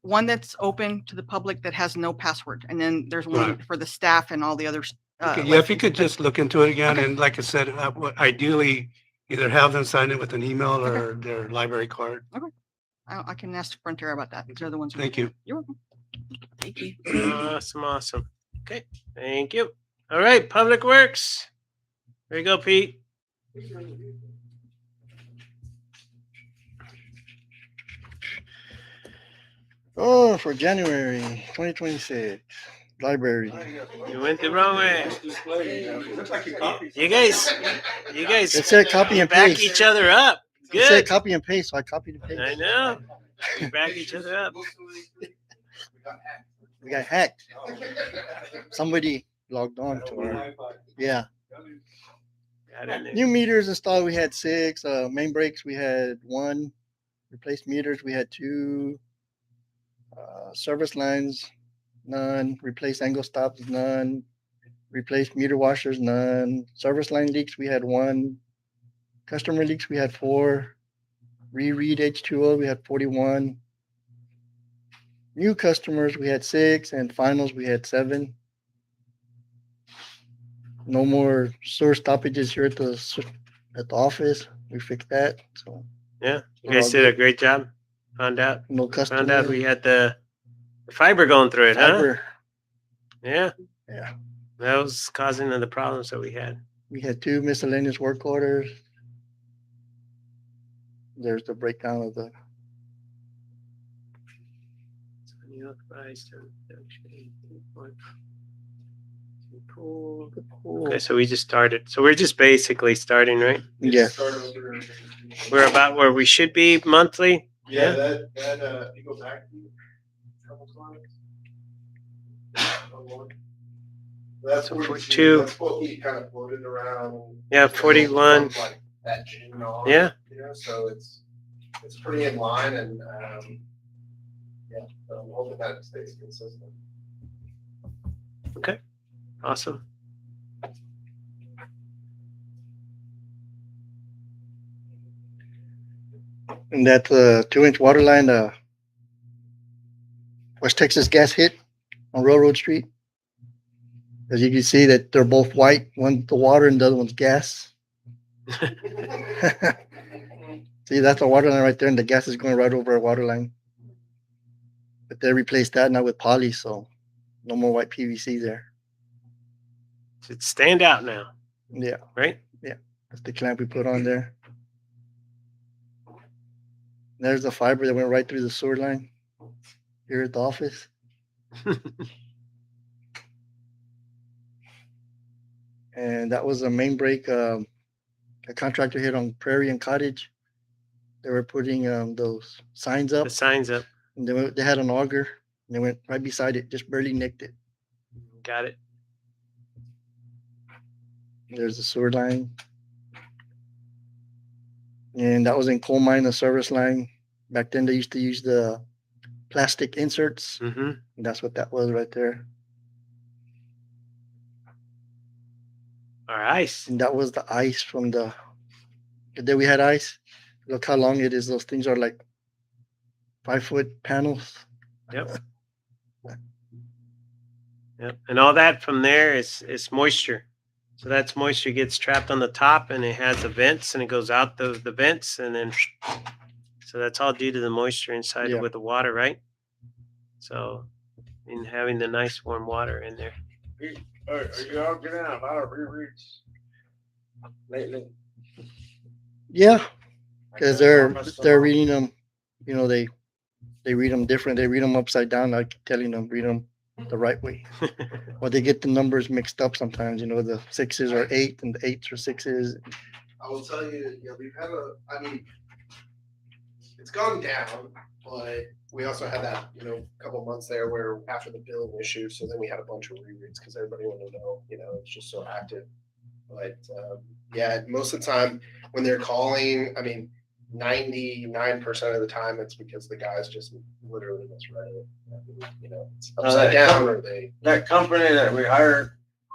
one that's open to the public that has no password, and then there's one Right. for the staff and all the others. Okay, yeah, if you could just look into it again, and like I said, ideally, either have them sign it with an email or their library card. I can ask Frontera about that. These are the ones. Thank you. You're welcome. Thank you. Awesome. Okay, thank you. All right, Public Works. There you go, Pete. Oh, for January 2026, library. You went the wrong way. You guys. It said copy and back paste. each other up. It said Good. copy and paste, so I copied and pasted. I know. You back each other up. We got hacked. Somebody logged on to our, yeah. Got in there. New meters installed, we had 6. Main breaks, we had 1. Replaced meters, we had 2. Service lines, none. Replaced angle stops, none. Replaced meter washers, none. Service line leaks, we had 1. Customer leaks, we had 4. Reread H2O, we had 41. New customers, we had 6, and finals, we had 7. No more sewer stoppages here at the office. We fixed that, so. Yeah, you we're guys all did a good. great job. Found out No Found out customers. we had the fiber going through it, huh? Fiber. Yeah, Yeah, that was causing the problems that we had. we had 2 miscellaneous work orders. There's the breakdown of the, Okay, so we just started. So we're just basically starting, right? yeah, We're about where we should be monthly. Yeah, if you go back a couple slides. That's So 42, 42. that's what we kind of floated around. Yeah, 41. From, like, that June on. Yeah. You know, so it's pretty in line and, yeah, so I'm hoping that stays consistent. Awesome. and that 2-inch water line, West Texas Gas hit on Railroad Street. As you can see that they're both white, one's the water and the other one's gas. See, that's a water line right there, and the gas is going right over our water line. But they replaced that now with poly, so no more white PVC there. It's stand out now, Yeah, right? that's the clamp we put on there. There's the fiber that went right through the sewer line here at the office. And that was a main break. A contractor hit on Prairie and Cottage. They were putting those signs up, The signs up. and they had an auger, and they went right beside it, just barely nicked it. Got it. There's the sewer line. And that was in coal mine, the service line. Back then, they used to use the plastic inserts. Mm-hmm. And that's what that was right there. Our ice. And that was the ice from the day we had ice. Look how long it is. Those things are like 5-foot panels. Yep. Yep. And all that from there is moisture. So that's moisture gets trapped on the top, and it has the vents, and it goes out the vents, and then so that's all due to the moisture inside Yeah. with the water, right? So in having the nice warm water in there. Are you all getting out of rereads lately? Yeah, because they're reading them. You know, they read them different. They read them upside down. I keep telling them read them the right way. Or they get the numbers mixed up sometimes. You know, the 6s are 8 and the 8s are 6s. I will tell you, yeah, we've had it's gone down, but we also had that, couple months there where after the billing issue, so then we had a bunch of rereads because everybody wanted to know, it's just so active. But yeah, most of the time when they're calling, 99% of the time it's because the guys just literally misread it. It's upside down or they. That company that we hired,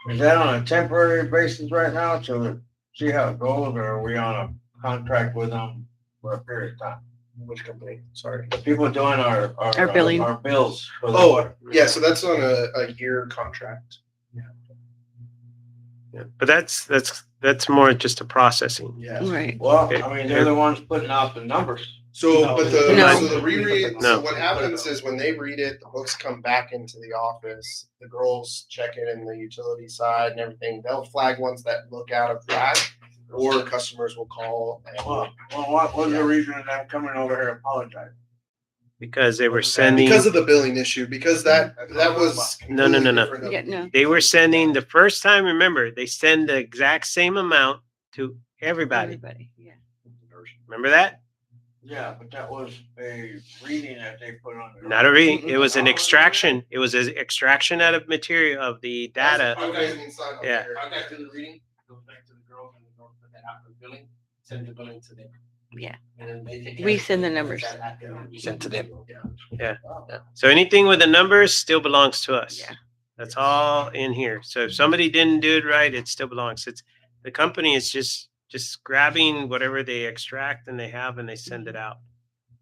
is that on a temporary basis right now to see how it goes, or are we on a contract with them for a period of time? Which company? Sorry. The people doing our billing. Our bills. For the Oh, water. yeah, so that's on a year contract. Yeah. But that's more just a processing. Yeah. Right. Well, Okay. they're the ones putting out the numbers. So, No. but No. so the reread, No. so what happens is when they read it, the books come back into the office, the girls check it in the utility side and everything, they'll flag ones that look out of that, or customers will call. Well, what was the reason of them coming over here apologizing? Because they were sending Because of the billing issue, because that was. No. completely different. Yeah, no. they were sending the first time, remember, they send the exact same amount to everybody. Yeah. Remember that? Yeah, but that was a reading that they put on. Not a reading. It was an extraction. It was an extraction out of material of the data. Okay, inside, okay. Yeah. I got to the reading, goes back to the girls and the girls put that out for billing, send the billing to them. Yeah. And then they take. We send the numbers. Send to them. Yeah. So anything with the numbers still belongs to us. Yeah. That's all in here. So if somebody didn't do it right, it still belongs. It's the company is just just grabbing whatever they extract and they have and they send it out.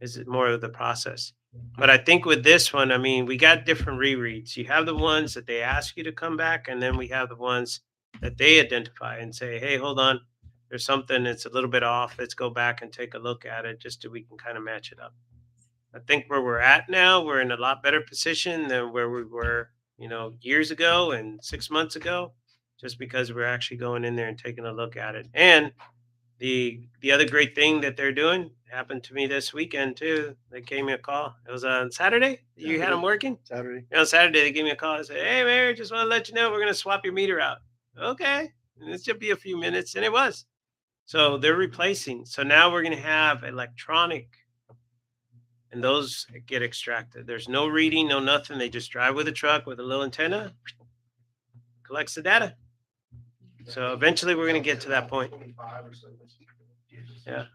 Is it more of the process? But I think with this one, I mean, we got different rereads. You have the ones that they ask you to come back, and then we have the ones that they identify and say, hey, hold on, there's something that's a little bit off. Let's go back and take a look at it just so we can kind of match it up. I think where we're at now, we're in a lot better position than where we were, years ago and 6 months ago, just because we're actually going in there and taking a look at it. And the other great thing that they're doing happened to me this weekend too. They gave me a call. It was on Saturday. You had them working? Saturday. On Saturday, they gave me a call and said, hey, Mayor, just want to let you know we're going to swap your meter out. Okay. And it should be a few minutes. And it was. So they're replacing. So now we're going to have electronic, and those get extracted. There's no reading, no nothing. They just drive with a truck with a little antenna, collects the data. So eventually we're going to get to that point. Yeah.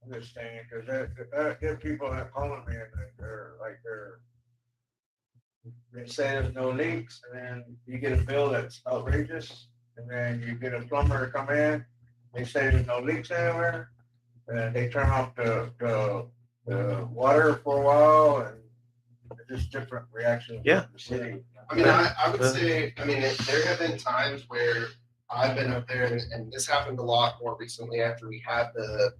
I'm just saying, because there are people that calling me and they say there's no leaks, and then you get a bill that's outrageous, and then you get a plumber to come in, they say there's no leaks anywhere, and they turn off the water for a while, and it's just different reactions. Yeah. from the city. I mean, I would say, there have been times where I've been up there, and this happened a lot more recently after we had the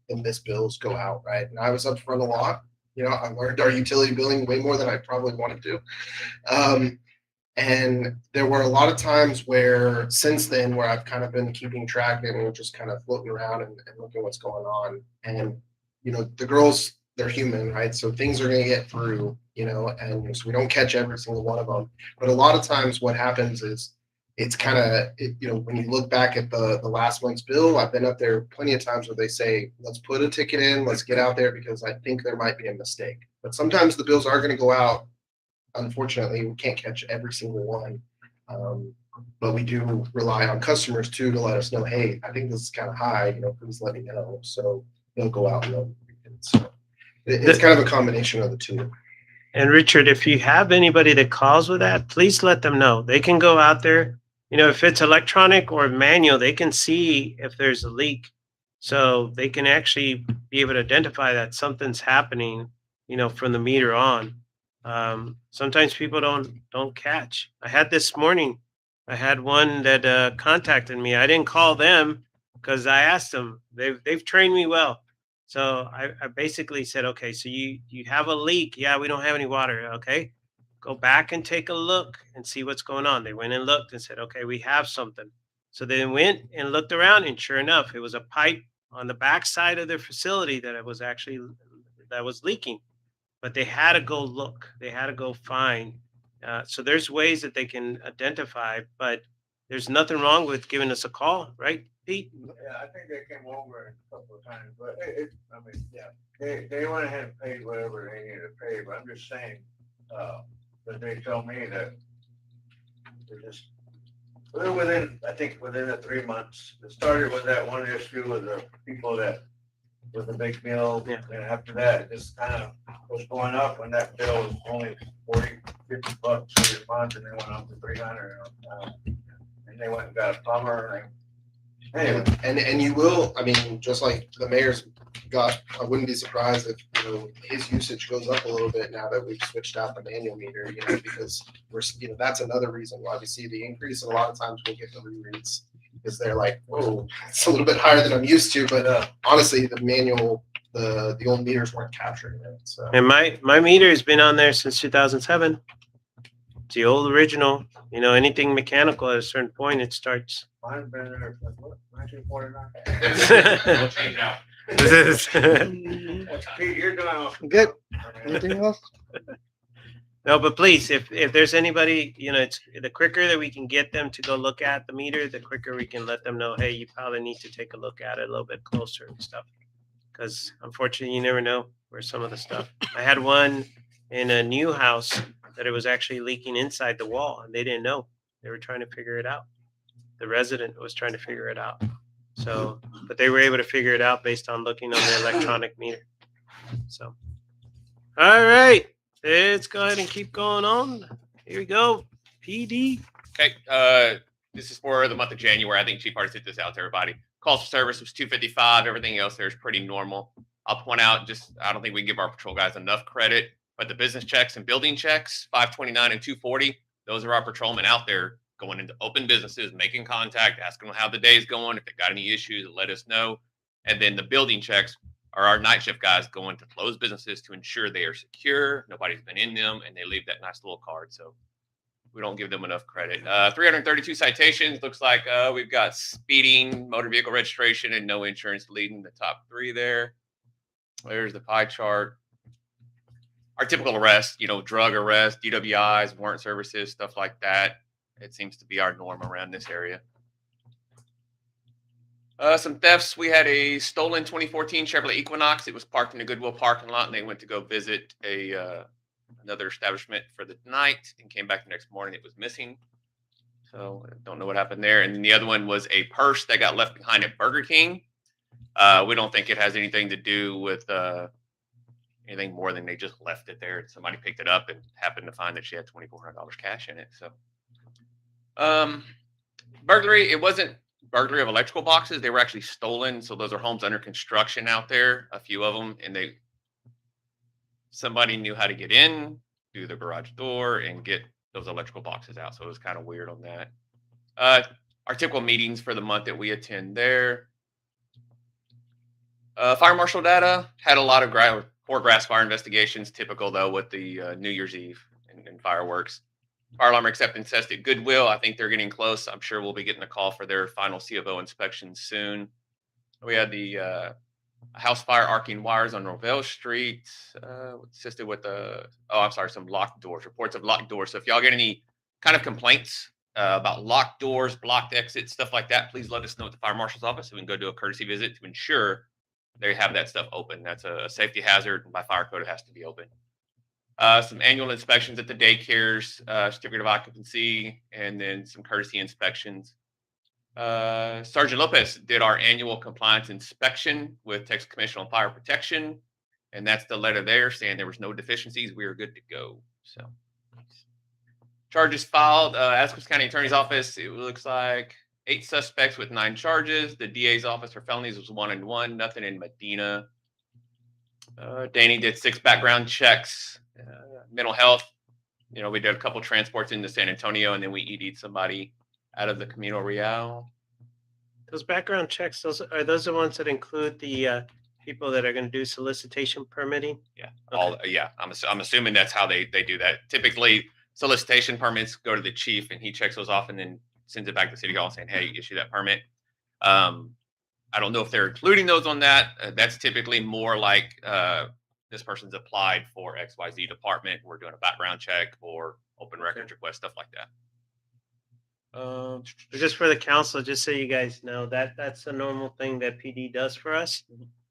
missed bills go out, right? And I was up front a lot. I learned our utility billing way more than I probably wanted to. And there were a lot of times where since then where I've kind of been keeping track and just kind of floating around and looking what's going on. And, the girls, they're human, right? So things are going to get through, and so we don't catch every single one of them. But a lot of times what happens is it's kind of, when you look back at the last month's bill, I've been up there plenty of times where they say, let's put a ticket in, let's get out there because I think there might be a mistake. But sometimes the bills are going to go out. Unfortunately, we can't catch every single one. But we do rely on customers too to let us know, hey, I think this is kind of high, please let me know. So they'll go out and they'll read it. So it's kind of a combination of the two. And Richard, if you have anybody that calls with that, please let them know. They can go out there. If it's electronic or manual, they can see if there's a leak. So they can actually be able to identify that something's happening, from the meter on. Sometimes people don't catch. I had this morning, I had one that contacted me. I didn't call them because I asked them. They've trained me well. So I basically said, okay, so you have a leak. Yeah, we don't have any water. Okay, go back and take a look and see what's going on. They went and looked and said, okay, we have something. So they went and looked around, and sure enough, it was a pipe on the back side of their facility that was leaking. But they had to go look. They had to go find. So there's ways that they can identify, but there's nothing wrong with giving us a call, right, Pete? Yeah, I think they came over a couple of times, but they went ahead and paid whatever they needed to pay, but I'm just saying, that they tell me that we're within the 3 months. It started with that one issue with the people that with the big bill, and after that, it just kind of was going up when that bill was only $40, $50 for your month, and they went up to $300, and they went and got a plumber. Anyway. And you will, just like the mayor's got, I wouldn't be surprised if, his usage goes up a little bit now that we've switched out the manual meter, because we're, that's another reason why we see the increase. And a lot of times we'll get the rereads because they're like, whoa, it's a little bit higher than I'm used to. But honestly, the manual, the old meters weren't capturing it. So. And my meter has been on there since 2007. It's the old original. Anything mechanical at a certain point, it starts. Mine's been there since 1949. Pete, you're doing awesome. Good. Anything else? No, but please, if there's anybody, it's the quicker that we can get them to go look at the meter, the quicker we can let them know, hey, you probably need to take a look at it a little bit closer and stuff. Because unfortunately, you never know where some of the stuff. I had one in a new house that it was actually leaking inside the wall, and they didn't know. They were trying to figure it out. The resident was trying to figure it out. So, but they were able to figure it out based on looking on the electronic meter. So, all right, let's go ahead and keep going on. Here we go. PD. Okay. This is for the month of January. I think Chief already sent this out to everybody. Calls for service was 255. Everything else there is pretty normal. I'll point out, I don't think we give our patrol guys enough credit, but the business checks and building checks, 529 and 240, those are our patrolmen out there going into open businesses, making contact, asking them how the day's going. If they got any issues, let us know. And then the building checks are our night shift guys going to close businesses to ensure they are secure, nobody's been in them, and they leave that nice little card. So we don't give them enough credit. 332 citations. Looks like we've got speeding, motor vehicle registration, and no insurance leading the top 3 there. There's the pie chart. Our typical arrests, drug arrests, DWIs, warrant services, stuff like that. It seems to be our norm around this area. Some thefts. We had a stolen 2014 Chevrolet Equinox. It was parked in a Goodwill parking lot, and they went to go visit another establishment for the night and came back the next morning. It was missing. So I don't know what happened there. And then the other one was a purse that got left behind at Burger King. We don't think it has anything to do with anything more than they just left it there. Somebody picked it up and happened to find that she had $2,400 cash in it. So burglary, it wasn't burglary of electrical boxes. They were actually stolen. So those are homes under construction out there, a few of them, and somebody knew how to get in through the garage door and get those electrical boxes out. So it was kind of weird on that. Our typical meetings for the month that we attend there. Fire marshal data had a lot of poor grass fire investigations, typical though with the New Year's Eve and fireworks. Fire alarm acceptance test at Goodwill. I think they're getting close. I'm sure we'll be getting a call for their final C of O inspection soon. We had the house fire arcing wires on Rovell Street, assisted with some locked doors, reports of locked doors. So if y'all get any kind of complaints about locked doors, blocked exits, stuff like that, please let us know at the fire marshal's office so we can go do a courtesy visit to ensure they have that stuff open. That's a safety hazard, and by fire code, it has to be open. Some annual inspections at the daycares, certificate of occupancy, and then some courtesy inspections. Sergeant Lopez did our annual compliance inspection with Texas Commission on Fire Protection, and that's the letter there saying there was no deficiencies. We are good to go. So charges filed, Essex County Attorney's Office. It looks like 8 suspects with 9 charges. The DA's office for felonies was 1 and 1. Nothing in Medina. Danny did 6 background checks. Mental health. We did a couple transports into San Antonio, and then we ED'd somebody out of the Camino Real. Those background checks, are those the ones that include the people that are going to do solicitation permitting? Yeah. Okay. I'm assuming that's how they do that. Typically, solicitation permits go to the chief, and he checks those off and then sends it back to City Hall saying, hey, issue that permit. I don't know if they're including those on that. That's typically more like this person's applied for XYZ department. We're doing a background check or open records request, stuff like that. Just for the council, just so you guys know, that's a normal thing that PD does for us.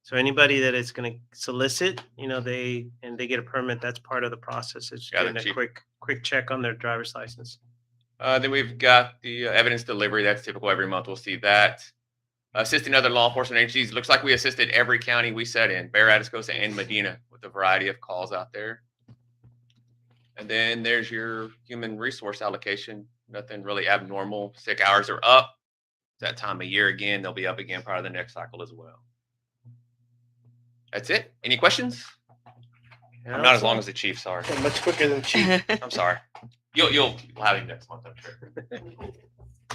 So anybody that is going to solicit, they get a permit, that's part of the process. It's getting a quick check on their driver's license. Then we've got the evidence delivery. That's typical. Every month we'll see that. Assisting other law enforcement agencies. Looks like we assisted every county we set in, Bear, Atascosa, and Medina, with a variety of calls out there. And then there's your human resource allocation. Nothing really abnormal. Sick hours are up. It's that time of year again. They'll be up again part of the next cycle as well. That's it. Any questions? I'm not as long as the chief. Sorry. Much quicker than the chief. I'm sorry. You'll have him next month, I'm sure.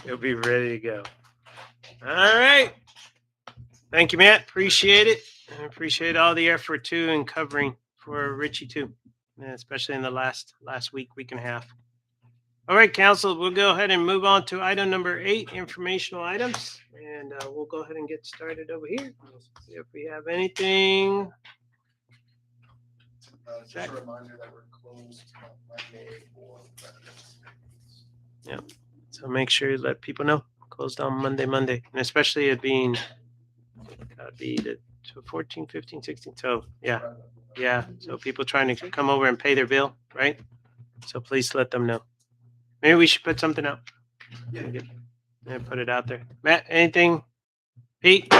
You'll be ready to go. All right. Thank you, Matt. Appreciate it. I appreciate all the effort too in covering for Richie too, especially in the last week and a half. All right, council, we'll go ahead and move on to item number 8, informational items, and we'll go ahead and get started over here. Let's see if we have anything. Just a reminder that we're closed on Monday for veterans. Yeah. So make sure you let people know. Closed on Monday, and especially it being gotta be the 14, 15, 16. So yeah. So people trying to come over and pay their bill, right? So please let them know. Maybe we should put something out. Yeah, put it out there. Matt, anything? Pete?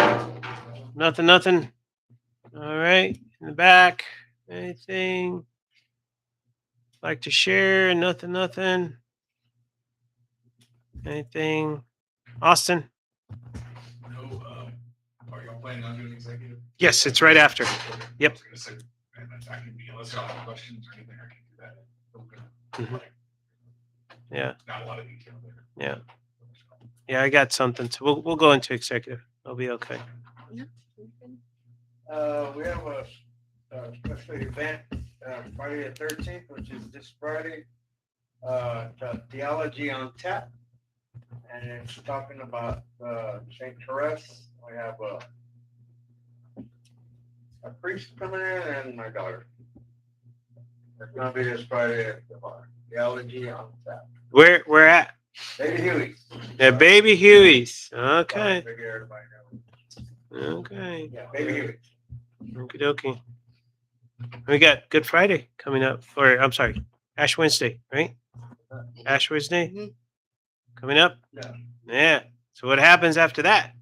Nothing. All right. In the back. Anything like to share? Nothing. Anything? Austin? No, Are you planning on doing executive? Yes, it's right after. Yep. I can be, unless y'all have questions or anything, I can do that. Mhm. Yeah, Not a lot of detail there. yeah. Yeah, I got something. So we'll go into executive. I'll be okay. We have a special event, Friday the 13th, which is this Friday. The Theology on Tap. And it's talking about St. Therese. We have a priest coming in and my daughter. It's gonna be this Friday at the bar. Theology on Tap. Where at? Baby Huey. At Baby Huey's. Okay. Figure everybody knows. Okay. Yeah, Baby Huey. Okie dokie. We got Good Friday coming up, or I'm sorry, Ash Wednesday, right? Ash Wednesday coming up. Yeah. Yeah. So what happens after that?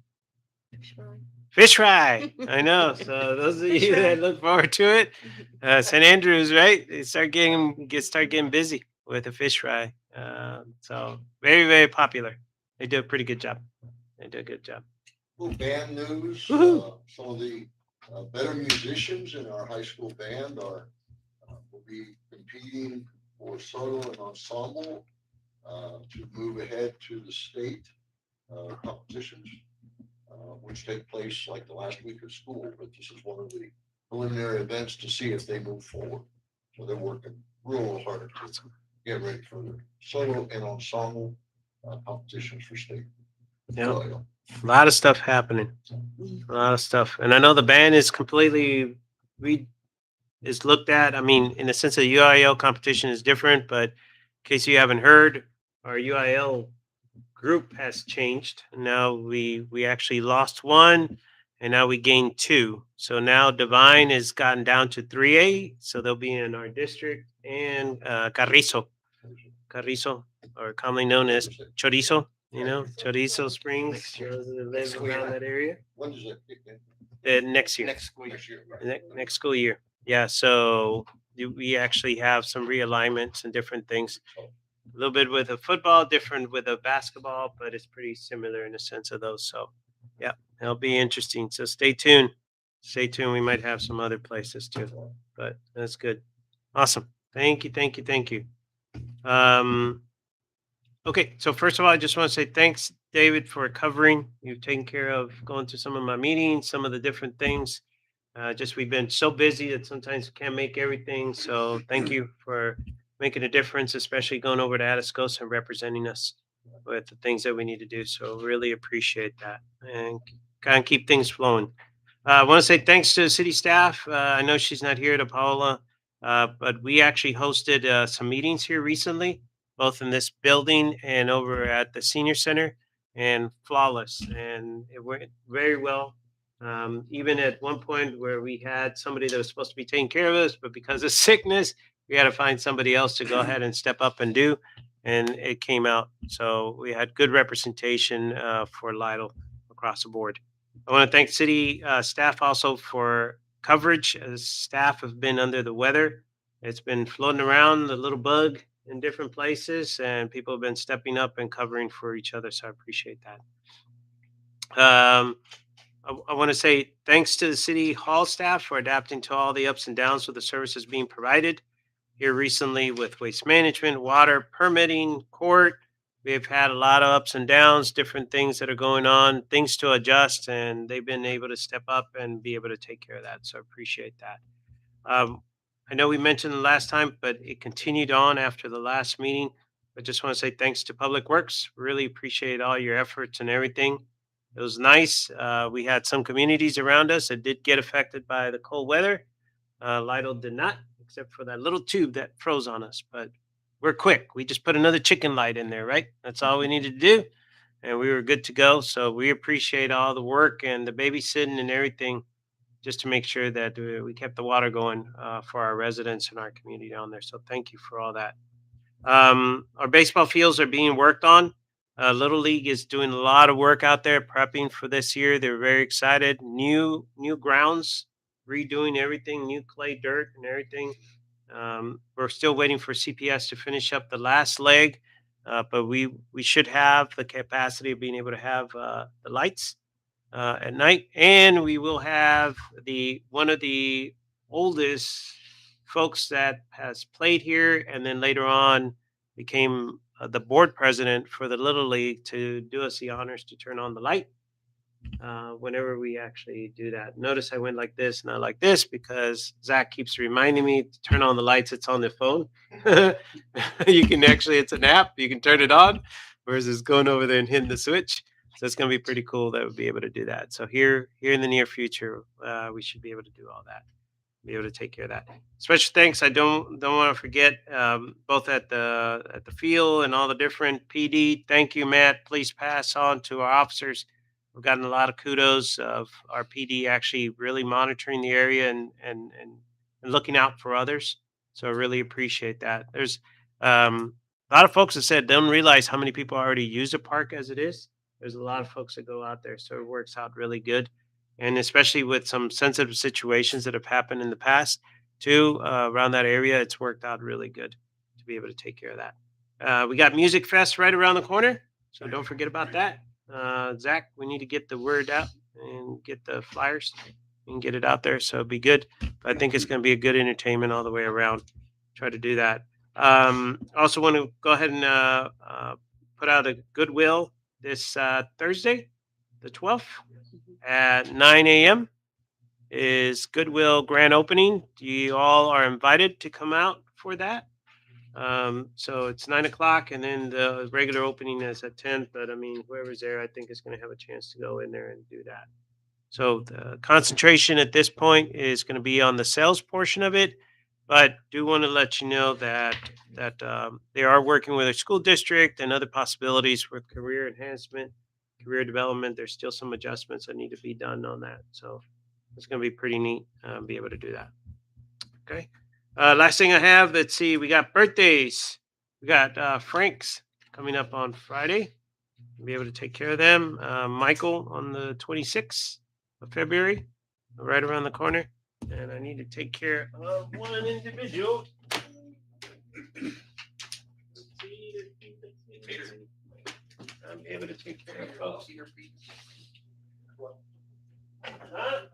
Fish fry. I know. So those of you that look forward to it, St. Andrews, right? They start getting busy with the fish fry. So very, very popular. They do a pretty good job. They do a good job. Little band news, Woohoo. some of the better musicians in our high school band will be competing for solo and ensemble to move ahead to the state competitions, which take place like the last week of school, but this is one of the preliminary events to see if they move forward. So they're working real hard to get ready for the solo and ensemble competitions for state. Yeah. So, A lot of stuff happening. A lot of stuff. And I know the ban is completely is looked at. I mean, in the sense of the UIL competition is different, but in case you haven't heard, our UIL group has changed. Now we actually lost one and now we gained two. So now Divine has gotten down to 3A. So they'll be in our district, and Carrizo, or commonly known as Chorizo. You know, Chorizo Springs, those that live around that area. when does that kick in? Next year. Next year. Right. Next school year. Yeah. So we actually have some realignments and different things. A little bit with a football, different with a basketball, but it's pretty similar in the sense of those. So yeah, it'll be interesting. So stay tuned. Stay tuned. We might have some other places too, but that's good. Awesome. Thank you. Thank you. Thank you. Okay, so first of all, I just want to say thanks, David, for covering. You've taken care of going to some of my meetings, some of the different things. Just we've been so busy that sometimes we can't make everything. So thank you for making a difference, especially going over to Atascosa and representing us with the things that we need to do. So really appreciate that and kind of keep things flowing. I want to say thanks to the city staff. I know she's not here, to Paola, but we actually hosted some meetings here recently, both in this building and over at the senior center, and flawless. And it went very well. Even at one point where we had somebody that was supposed to be taking care of us, but because of sickness, we had to find somebody else to go ahead and step up and do. And it came out. So we had good representation for Lytle across the board. I want to thank city staff also for coverage, as staff have been under the weather. It's been floating around, the little bug, in different places, and people have been stepping up and covering for each other. So I appreciate that. I want to say thanks to the city hall staff for adapting to all the ups and downs with the services being provided here recently with waste management, water, permitting, court. We've had a lot of ups and downs, different things that are going on, things to adjust, and they've been able to step up and be able to take care of that. So I appreciate that. I know we mentioned the last time, but it continued on after the last meeting. I just want to say thanks to Public Works. Really appreciate all your efforts and everything. It was nice. We had some communities around us that did get affected by the cold weather. Lytle did not, except for that little tube that froze on us. But we're quick. We just put another chicken light in there, right? That's all we needed to do. And we were good to go. So we appreciate all the work and the babysitting and everything, just to make sure that we kept the water going for our residents and our community down there. So thank you for all that. Our baseball fields are being worked on. Little League is doing a lot of work out there prepping for this year. They're very excited. New grounds, redoing everything, new clay, dirt, and everything. We're still waiting for CPS to finish up the last leg, but we should have the capacity of being able to have the lights at night, and we will have one of the oldest folks that has played here, and then later on became the board president for the Little League to do us the honors to turn on the light whenever we actually do that. Notice I went like this, not like this, because Zach keeps reminding me to turn on the lights. It's on the phone. You can actually, it's an app. You can turn it on, whereas it's going over there and hitting the switch. So it's going to be pretty cool that we'll be able to do that. So here in the near future, we should be able to do all that. Be able to take care of that. Special thanks. I don't want to forget both at the field and all the different PD. Thank you, Matt. Please pass on to our officers. We've gotten a lot of kudos of our PD actually really monitoring the area and looking out for others. So I really appreciate that. There's a lot of folks that said don't realize how many people already use the park as it is. There's a lot of folks that go out there, so it works out really good. And especially with some sensitive situations that have happened in the past too, around that area, it's worked out really good to be able to take care of that. We got Music Fest right around the corner, so don't forget about that. Zach, we need to get the word out and get the flyers and get it out there, so it'll be good. But I think it's going to be a good entertainment all the way around. Try to do that. Also want to go ahead and put out a goodwill this Thursday, the 12th. At 9 a.m. is Goodwill grand opening. You all are invited to come out for that. So it's 9 o'clock, and then the regular opening is at 10. But I mean, whoever's there, I think is going to have a chance to go in there and do that. So the concentration at this point is going to be on the sales portion of it. But do want to let you know that they are working with a school district and other possibilities for career enhancement, career development. There's still some adjustments that need to be done on that. So it's going to be pretty neat be able to do that. Okay. Last thing I have, let's see, we got birthdays. We got Frank's coming up on Friday. We'll be able to take care of them. Michael on the 26th of February, right around the corner. And I need to take care of one individual. I'm able to take care of folks. Huh?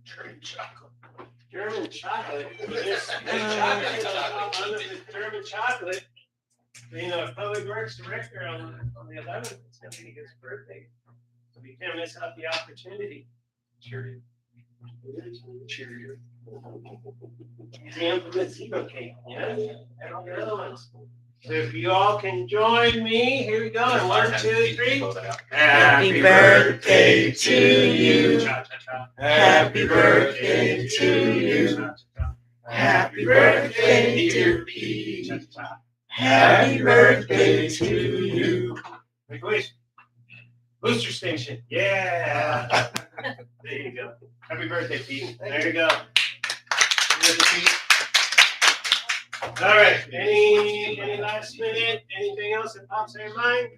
German chocolate. German chocolate. German chocolate. You know, Public Works Director on the 11th. It's going to be his birthday. So we can't miss out the opportunity. Cheerio. Cheerio. The infamous zero cake. Yeah. And all the other ones. So if you all can join me, here we go. 1, 2, 3. Happy birthday to you. Happy birthday to you. Happy birthday, dear Pete. Happy birthday to you. Make a wish. Booster station. Yeah. There you go. Happy birthday, Pete. There you go. All right. Any last minute? Anything else that pops in your mind?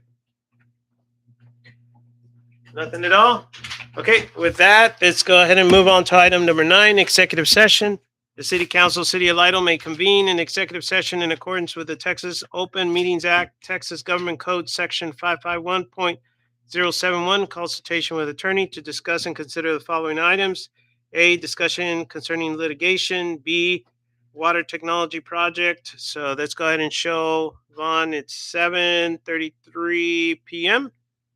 Nothing at all? Okay. With that, let's go ahead and move on to item number 9, executive session. The City Council, City of Lytle may convene an executive session in accordance with the Texas Open Meetings Act, Texas Government Code, Section 551.071, consultation with attorney to discuss and consider the following items. A, discussion concerning litigation. B, water technology project. So let's go ahead and show Vaughn. It's 7:33 p.m.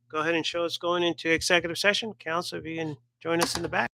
Go ahead and show us going into executive session. Council, if you can join us in the back.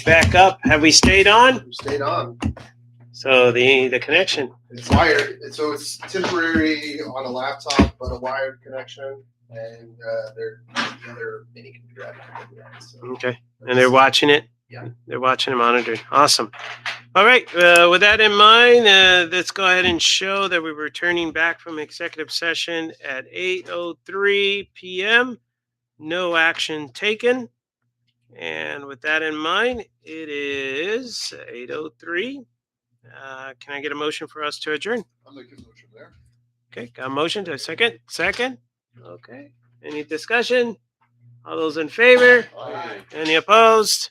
Back up. Have we stayed on? We stayed on. So the connection. It's wired, so it's temporary on a laptop, but a wired connection, and they're the other mini computer. I can do that, so. Okay. And they're watching it? Yeah. They're watching and monitoring. Awesome. All right. With that in mind, let's go ahead and show that we're returning back from executive session at 8:03 p.m. No action taken. And with that in mind, it is 8:03. Can I get a motion for us to adjourn? I'll make a motion there. Okay, got a motion to a second? Second? Okay. Any discussion? All those in favor? Aye. Any opposed?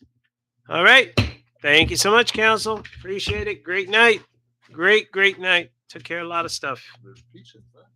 All right. Thank you so much, council. Appreciate it. Great night. Great night. Took care of a lot of stuff. There's pizza in that.